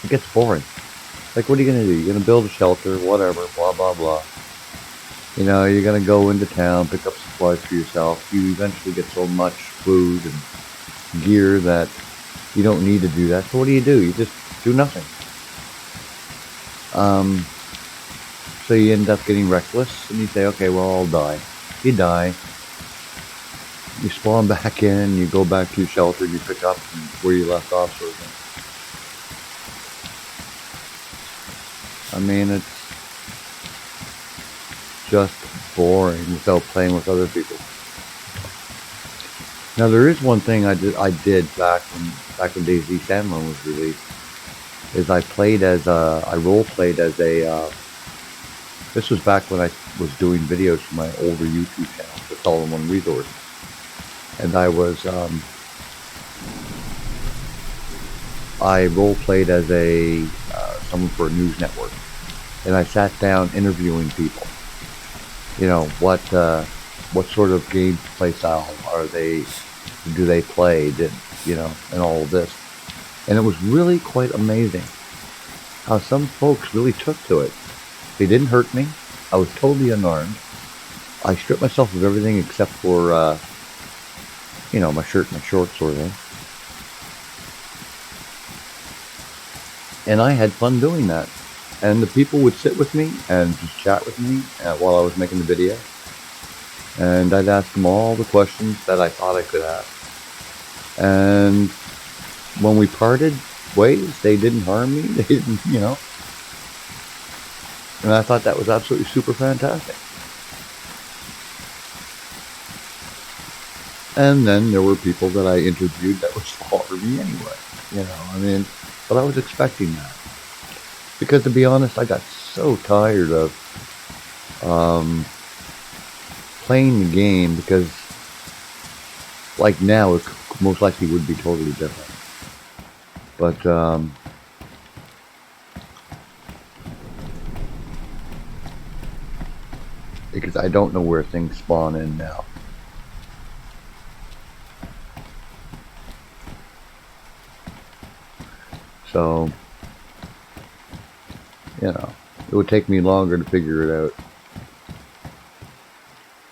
it gets boring. Like, what are you gonna do? You're gonna build a shelter, whatever, blah blah blah. You're gonna go into town, pick up supplies for yourself. You eventually get so much food and gear that you don't need to do that. So what do? You just do nothing. So you end up getting reckless, and you say, okay, well, I'll die. You die. You spawn back in, you go back to your shelter, and you pick up where you left off, sort of thing. I mean, it's just boring without playing with other people. Now there is one thing I did back when DayZ Standalone was released. Is I role played as a. This was back when I was doing videos for my older YouTube channel, just all in one resource, and I role played as a someone for a news network, and I sat down interviewing people. You know what sort of game play style do they play? And all of this, and it was really quite amazing how some folks really took to it. They didn't hurt me. I was totally unarmed. I stripped myself of everything except for my shirt and my shorts sort of thing. And I had fun doing that. And the people would sit with me and just chat with me while I was making the video. And I'd ask them all the questions that I thought I could ask. And when we parted ways, they didn't harm me. They didn't, And I thought that was absolutely super fantastic. And then there were people that I interviewed that would slaughter me anyway. But I was expecting that. Because to be honest, I got so tired of playing the game, because like now it most likely would be totally different. But because I don't know where things spawn in now. So, it would take me longer to figure it out.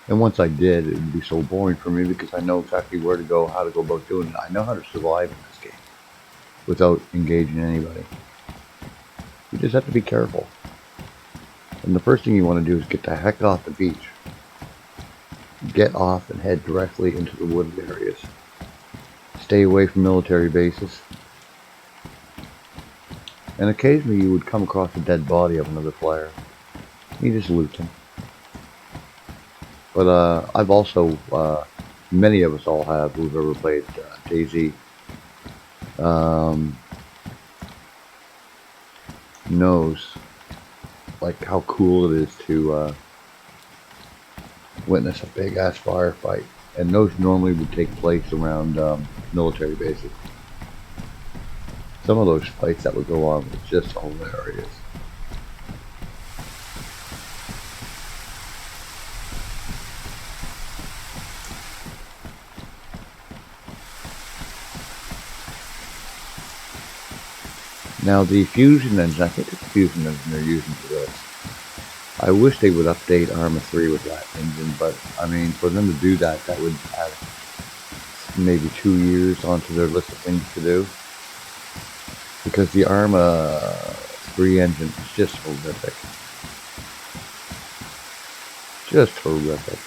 And once I did, it would be so boring for me because I know exactly where to go, how to go about doing it. I know how to survive in this game without engaging anybody. You just have to be careful. And the first thing you want to do is get the heck off the beach. Get off and head directly into the wooded areas. Stay away from military bases. And occasionally you would come across a dead body of another player. You just loot them. But I've also, many of us all have, who've ever played DayZ, knows like how cool it is to witness a big ass firefight. And those normally would take place around military bases. Some of those fights that would go on were just hilarious. Now the fusion engine, I think it's the fusion engine they're using for this. I wish they would update Arma 3 with that engine, but I mean, for them to do that, that would add maybe 2 years onto their list of things to do. Because the Arma 3 engine is just horrific. Just horrific.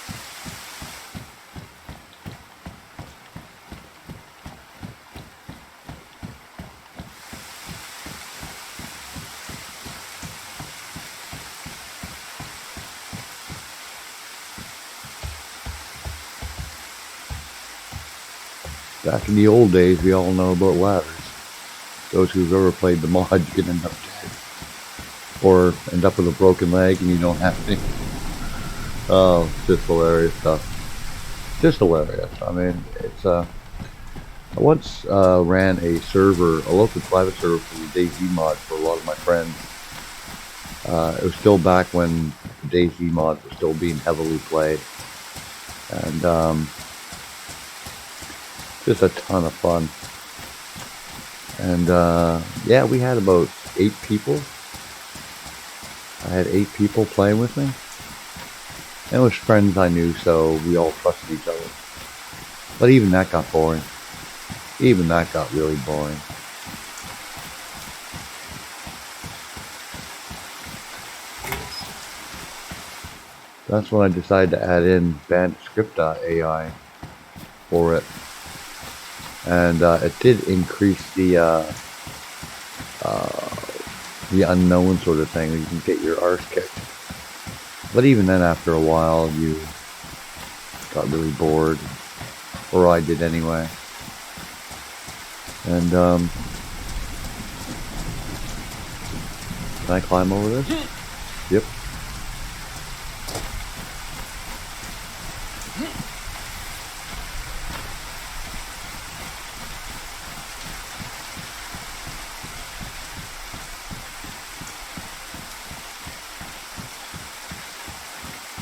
Back in the old days, we all know about ladders. Those who've ever played the mod, you can end up dead. Or end up with a broken leg and you don't have any. Oh, just hilarious stuff. Just hilarious. I mean, it's, I once ran a local private server for the DayZ mod for a lot of my friends. It was still back when the DayZ mod was still being heavily played. And, just a ton of fun. And yeah, we had about 8 people. I had 8 people playing with me. And it was friends I knew, so we all trusted each other. But even that got boring. Even that got really boring. That's when I decided to add in Script.ai for it. And it did increase the unknown sort of thing. You can get your arse kicked. But even then, after a while, you got really bored. Or I did anyway. And, can I climb over this? Yep.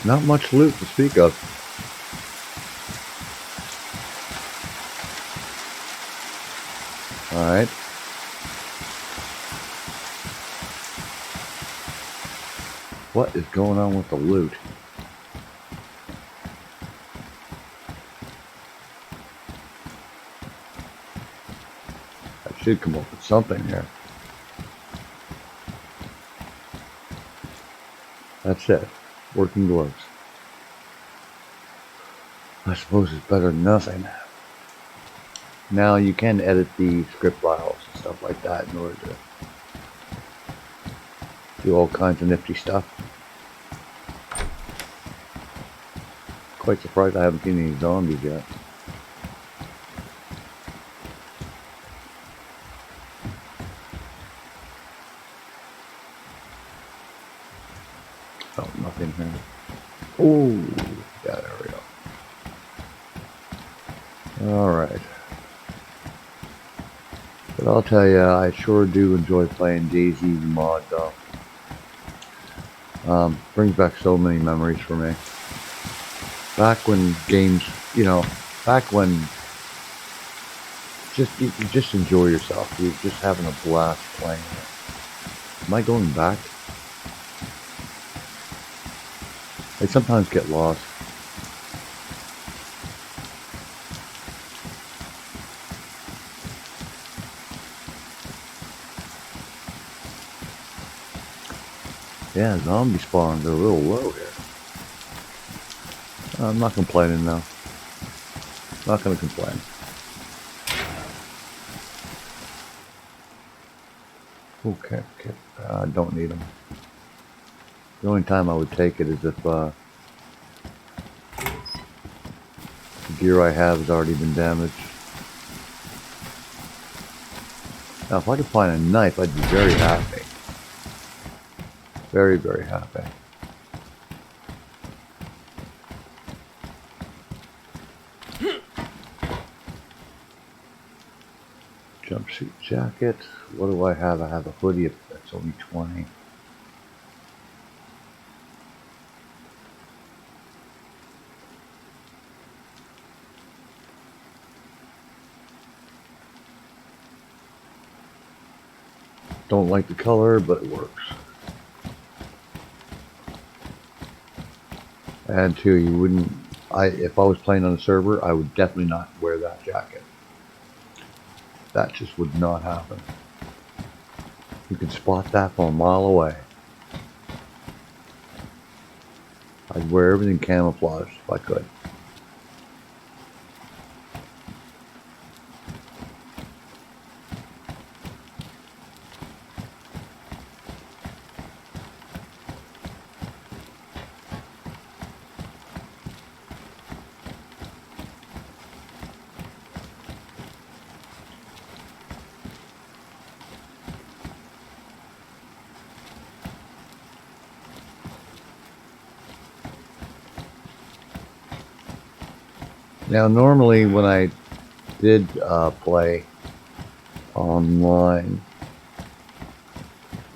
Not much loot to speak of. Alright. What is going on with the loot? I should come up with something here. That's it. Working gloves. I suppose it's better than nothing. Now you can edit the script files and stuff like that in order to do all kinds of nifty stuff. Quite surprised I haven't seen any zombies yet. Oh, nothing here. Oh, yeah, there we go. Alright. But I'll tell you, I sure do enjoy playing DayZ mod though. Brings back so many memories for me. Back when games, you know, back when you just enjoy yourself. You're just having a blast playing it. Am I going back? I sometimes get lost. Yeah, zombie spawns are a little low here. I'm not complaining though. Not gonna complain. Okay, I don't need them. The only time I would take it is if the gear I have has already been damaged. Now, if I could find a knife, I'd be very happy. Very, very happy. Jumpsuit jacket. What do I have? I have a hoodie that's only 20. Don't like the color, but it works. And two, you wouldn't. If I was playing on a server, I would definitely not wear that jacket. That just would not happen. You can spot that from a mile away. I'd wear everything camouflaged if I could. Now, normally when I did play online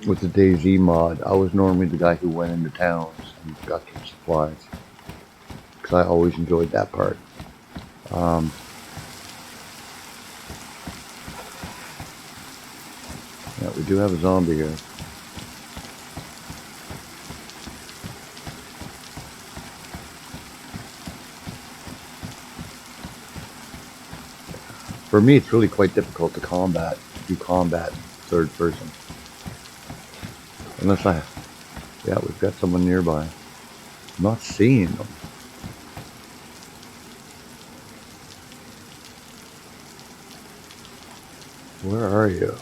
with the DayZ mod, I was normally the guy who went into towns and got some supplies, because I always enjoyed that part. Yeah, we do have a zombie here. For me, it's really quite difficult to do combat third person. Unless yeah, we've got someone nearby. I'm not seeing them. Where are you?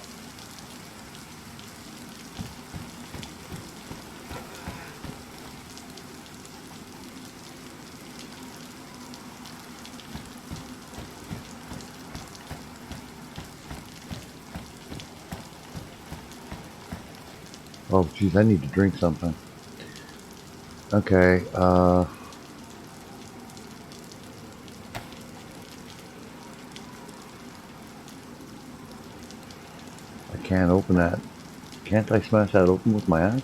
Oh, geez, I need to drink something. Okay, I can't open that. Can't I smash that open with my axe?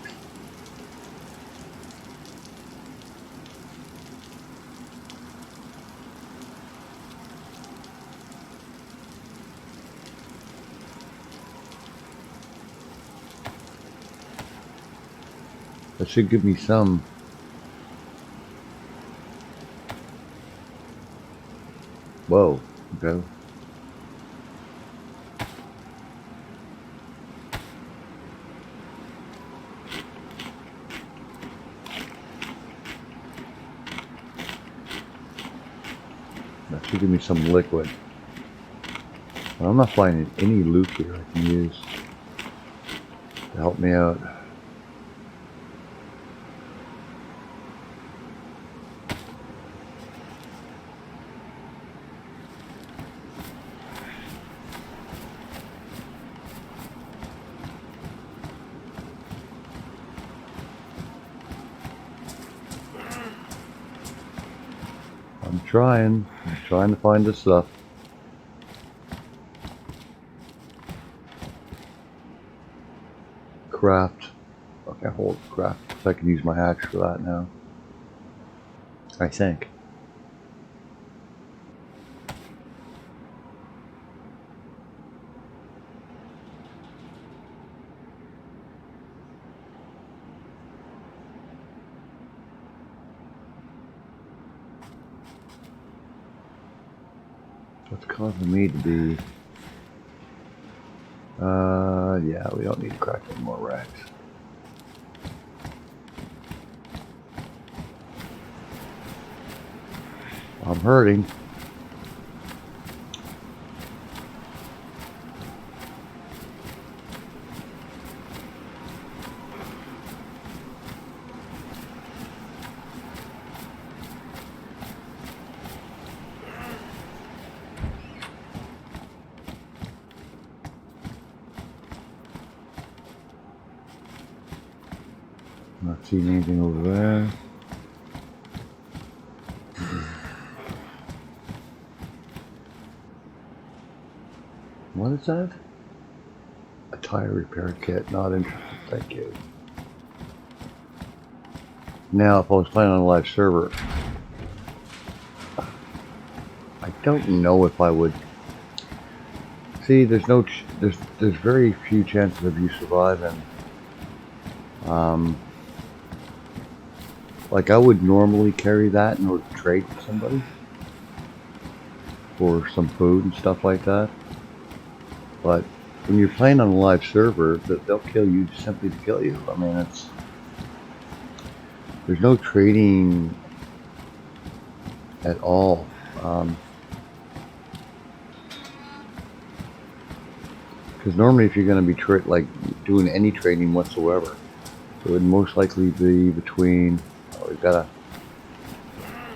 That should give me some. Whoa, okay. That should give me some liquid. But I'm not finding any loot here I can use to help me out. I'm trying to find this stuff. Craft. Okay, hold craft. So I can use my axe for that now. I think. What's causing me to be... yeah, we don't need to crack any more racks. I'm hurting. Not seeing anything over there. What is that? A tire repair kit. Not interested. Thank you. Now, if I was playing on a live server, I don't know if I would. See, there's very few chances of you surviving. Like I would normally carry that in order to trade with somebody for some food and stuff like that. But when you're playing on a live server, they'll kill you simply to kill you. I mean, there's no trading at all. Because normally, if you're going to be doing any trading whatsoever, it would most likely be between. Oh, we've got a.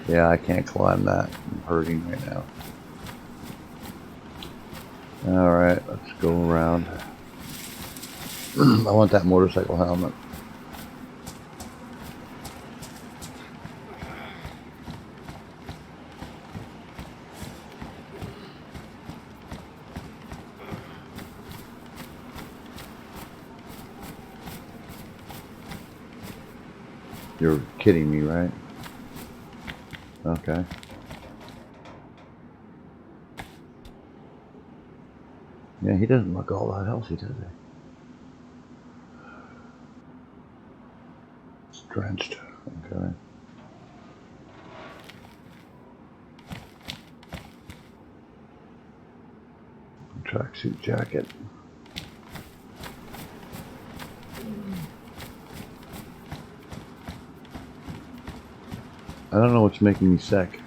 Yeah, I can't climb that. I'm hurting right now. Alright, let's go around. I want that motorcycle helmet. You're kidding me, right? Okay. Yeah, he doesn't look all that healthy, does he? It's drenched. Okay. Tracksuit jacket. I don't know what's making me sick.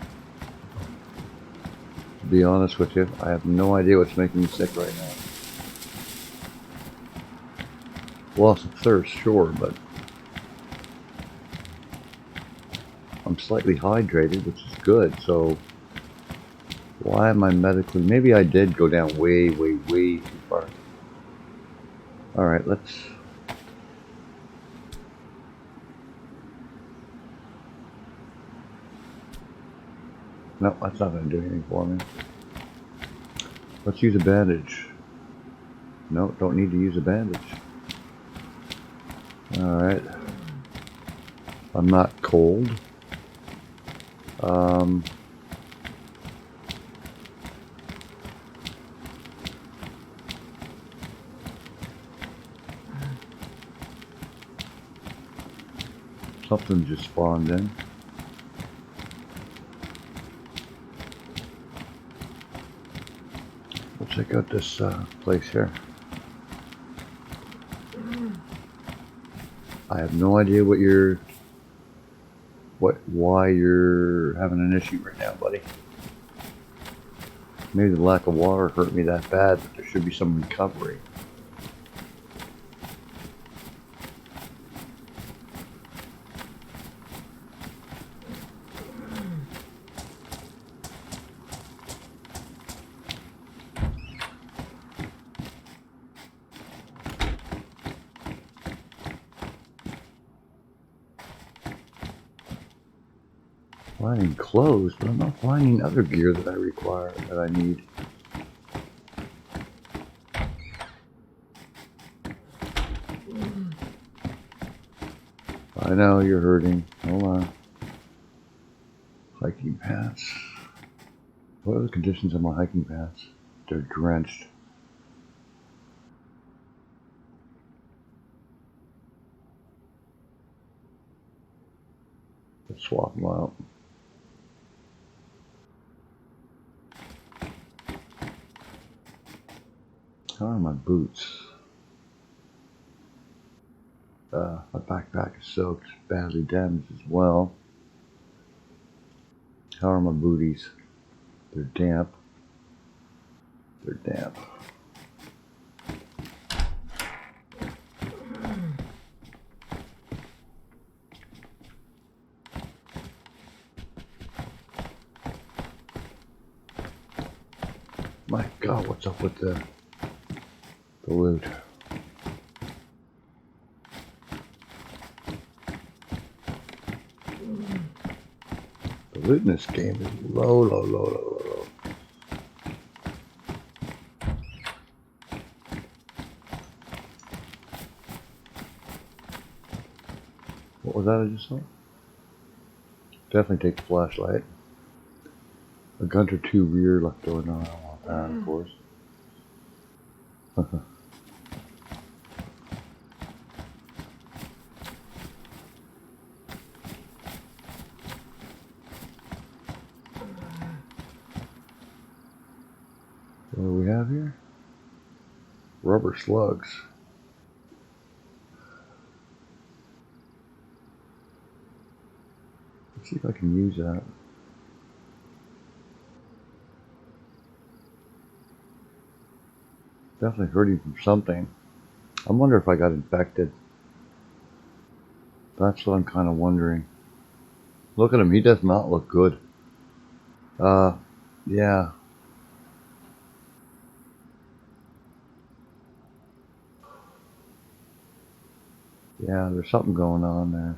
To be honest with you, I have no idea what's making me sick right now. Loss of thirst, sure, but I'm slightly hydrated, which is good, so why am I medically... Maybe I did go down way, way, way too far. Alright, let's No, that's not going to do anything for me. Let's use a bandage. No, don't need to use a bandage. Alright. I'm not cold. Something just spawned in. We'll check out this place here. I have no idea why you're having an issue right now, buddy. Maybe the lack of water hurt me that bad, but there should be some recovery. Finding clothes, but I'm not finding other gear that I require, that I need. I know you're hurting. Hold on. Hiking pants. What are the conditions of my hiking pants? They're drenched. Let's swap them out. How are my boots? My backpack is soaked, badly damaged as well. How are my booties? They're damp. They're damp. My God, what's up with the loot? The loot in this game is low. What was that I just saw? Definitely take the flashlight. A gun or two rear left over. No, I don't want that, of course. What do we have here? Rubber slugs. Let's see if I can use that. Definitely hurting from something. I wonder if I got infected. That's what I'm kind of wondering. Look at him, he does not look good. Yeah. Yeah, there's something going on there.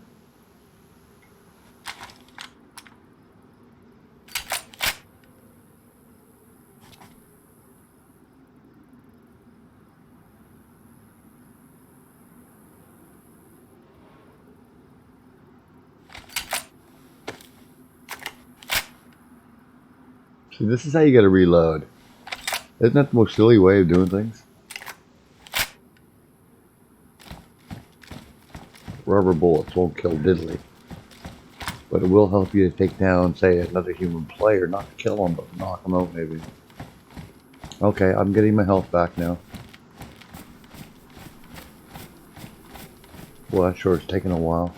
See, this is how you gotta reload. Isn't that the most silly way of doing things? Rubber bullets won't kill diddly, but it will help you to take down, say, another human player. Not to kill them, but knock them out, maybe. Okay, I'm getting my health back now. Well, that sure is taking a while.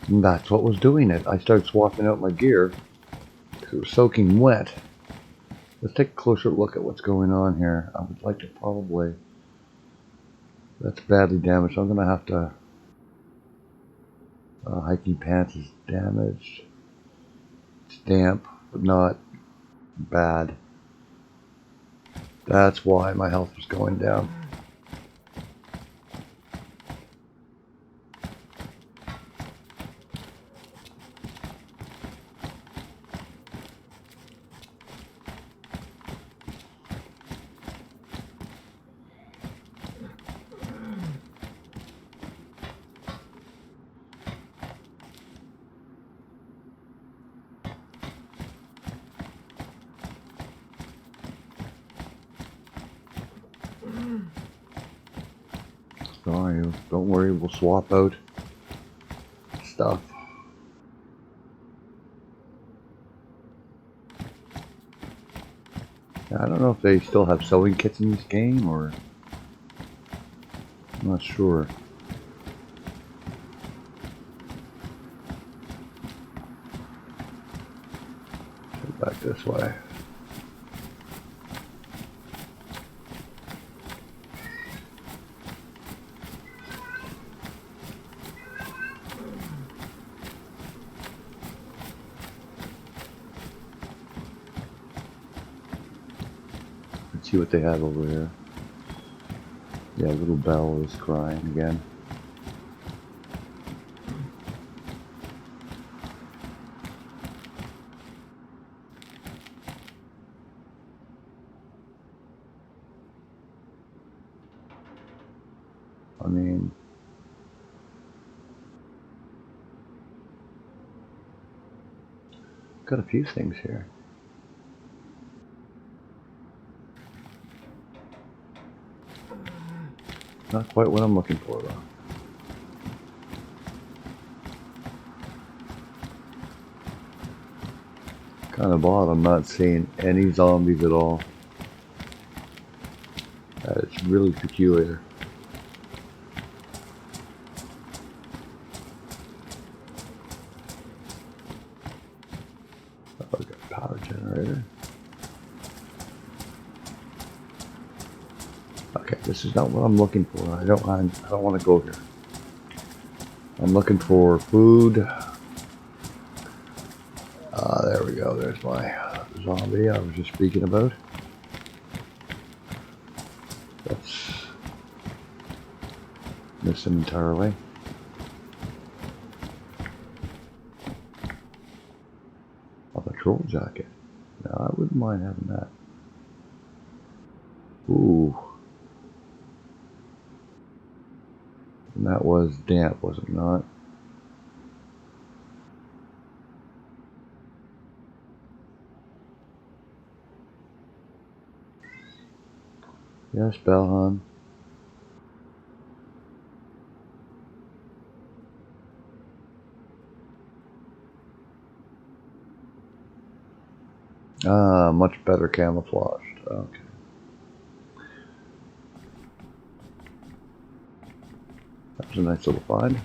And that's what was doing it. I started swapping out my gear because it was soaking wet. Let's take a closer look at what's going on here. I would like to probably... That's badly damaged. I'm going to have to... hiking pants is damaged. It's damp, but not bad. That's why my health was going down. Sorry, don't worry, we'll swap out stuff. I don't know if they still have sewing kits in this game, or I'm not sure. Go back this way. Let's see what they have over here. Yeah, little Belle is crying again. I mean, got a few things here. Not quite what I'm looking for, though. Kind of odd, I'm not seeing any zombies at all. That is really peculiar. Oh, I got a power generator. Okay, this is not what I'm looking for. I don't want to go here. I'm looking for food. There we go. There's my zombie I was just speaking about. Let's miss him entirely. A patrol jacket. No, I wouldn't mind having that. Ooh. And that was damp, was it not? Yes, Belhan. Ah, much better camouflaged. Okay. That was a nice little find.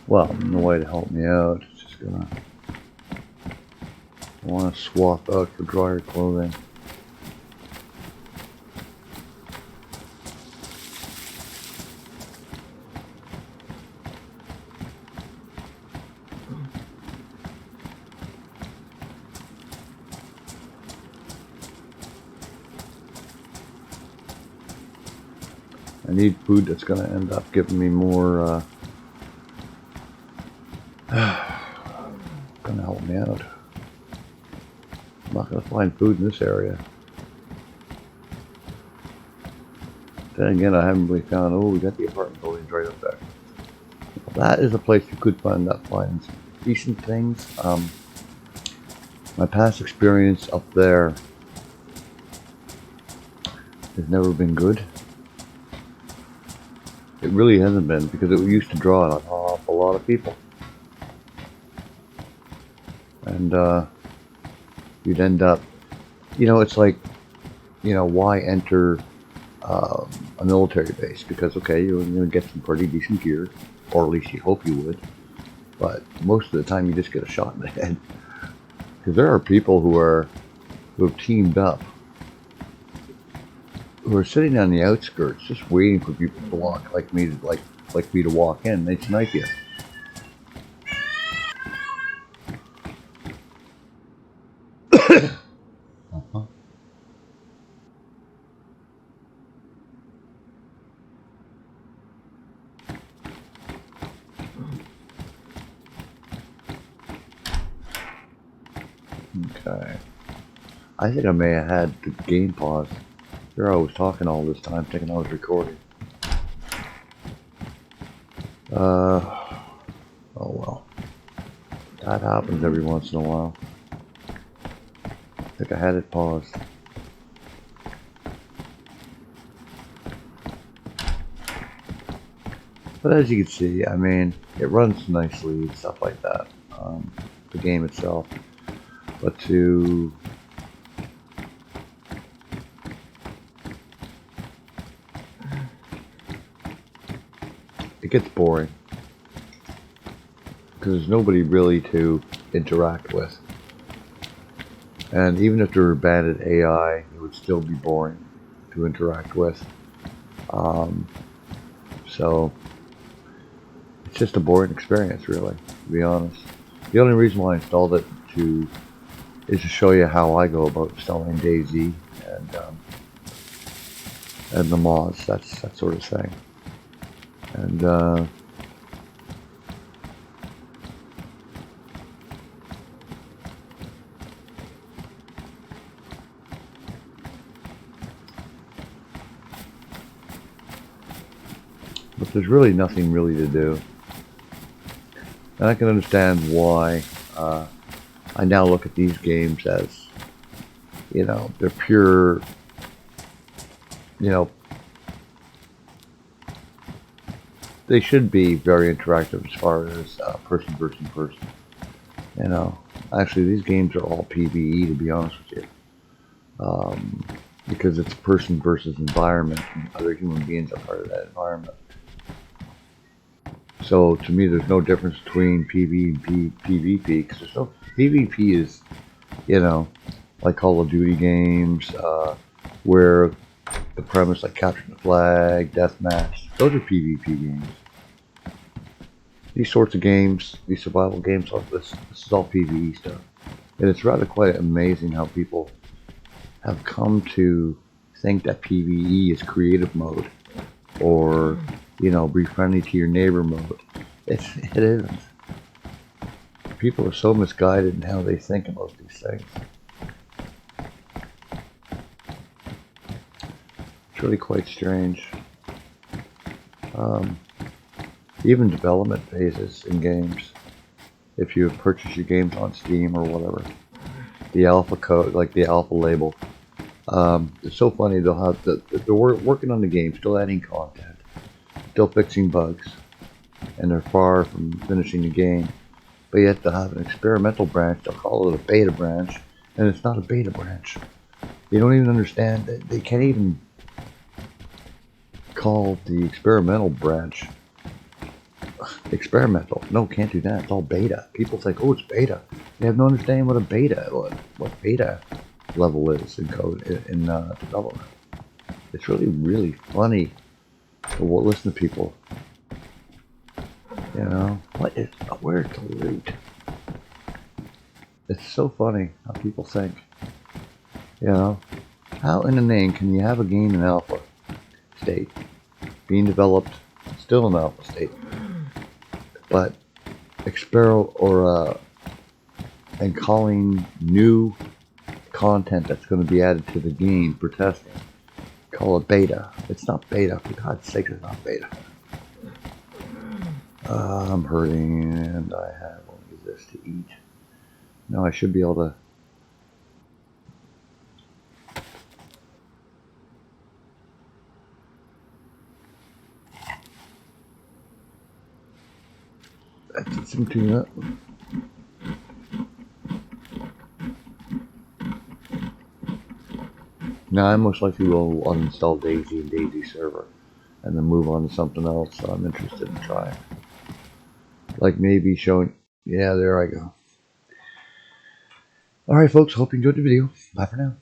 Well, no way to help me out. It's just gonna... I want to swap out for drier clothing. I need food that's going to end up giving me more, going to help me out. I'm not going to find food in this area. Then again, I haven't really found, oh, we got the apartment buildings right up there. That is a place you could find some decent things. My past experience up there has never been good. It really hasn't been, because it used to draw an awful lot of people. And you'd end up, you know, it's like, you know, why enter a military base? Because, okay, you're going to get some pretty decent gear, or at least you hope you would. But most of the time you just get a shot in the head. Because there are people who have teamed up, who are sitting on the outskirts, just waiting for people to walk, like me to walk in. They snipe you. Okay. I think I may have had the game paused. Here I was talking all this time, thinking I was recording. Oh well. That happens every once in a while. I think I had it paused. But as you can see, I mean, it runs nicely and stuff like that. The game itself. But it gets boring. Because there's nobody really to interact with. And even if there were banded AI, it would still be boring to interact with. So it's just a boring experience, really, to be honest. The only reason why I installed it is to show you how I go about installing DayZ and the mods, that sort of thing. And but there's really nothing really to do. And I can understand why I now look at these games as, you know, they're pure, you know, they should be very interactive as far as person versus person. You know, actually these games are all PvE, to be honest with you, because it's person versus environment, and other human beings are part of that environment. So to me, there's no difference between PvE and PvP, because there's no PvP is, you know, like Call of Duty games, where the premise like capturing the flag, deathmatch, those are PvP games. These sorts of games, these survival games like this is all PvE stuff. And it's rather quite amazing how people have come to think that PvE is creative mode, or, you know, be friendly to your neighbor mode. It isn't. People are so misguided in how they think about these things. It's really quite strange. Even development phases in games, if you purchase your games on Steam or whatever, the alpha code, like the alpha label, it's so funny. They'll have they're working on the game, still adding content, still fixing bugs, and they're far from finishing the game. But yet they'll have an experimental branch. They'll call it a beta branch, and it's not a beta branch. They don't even understand that they can't even call the experimental branch experimental. No, can't do that. It's all beta. People think, oh, it's beta. They have no understanding what a beta, what beta level is in code in development. It's really funny to listen to people. You know, where's the loot? It's so funny how people think. You know, how in the name can you have a game in alpha state, being developed, still in alpha state, but and calling new content that's going to be added to the game for testing, call it beta. It's not beta, for God's sake, it's not beta. I'm hurting and I have only this to eat. Now I should be able to. That's something up. Now I most likely will uninstall DayZ and DayZ server and then move on to something else that I'm interested in trying. Like maybe showing, yeah, there I go. Alright folks, hope you enjoyed the video. Bye for now.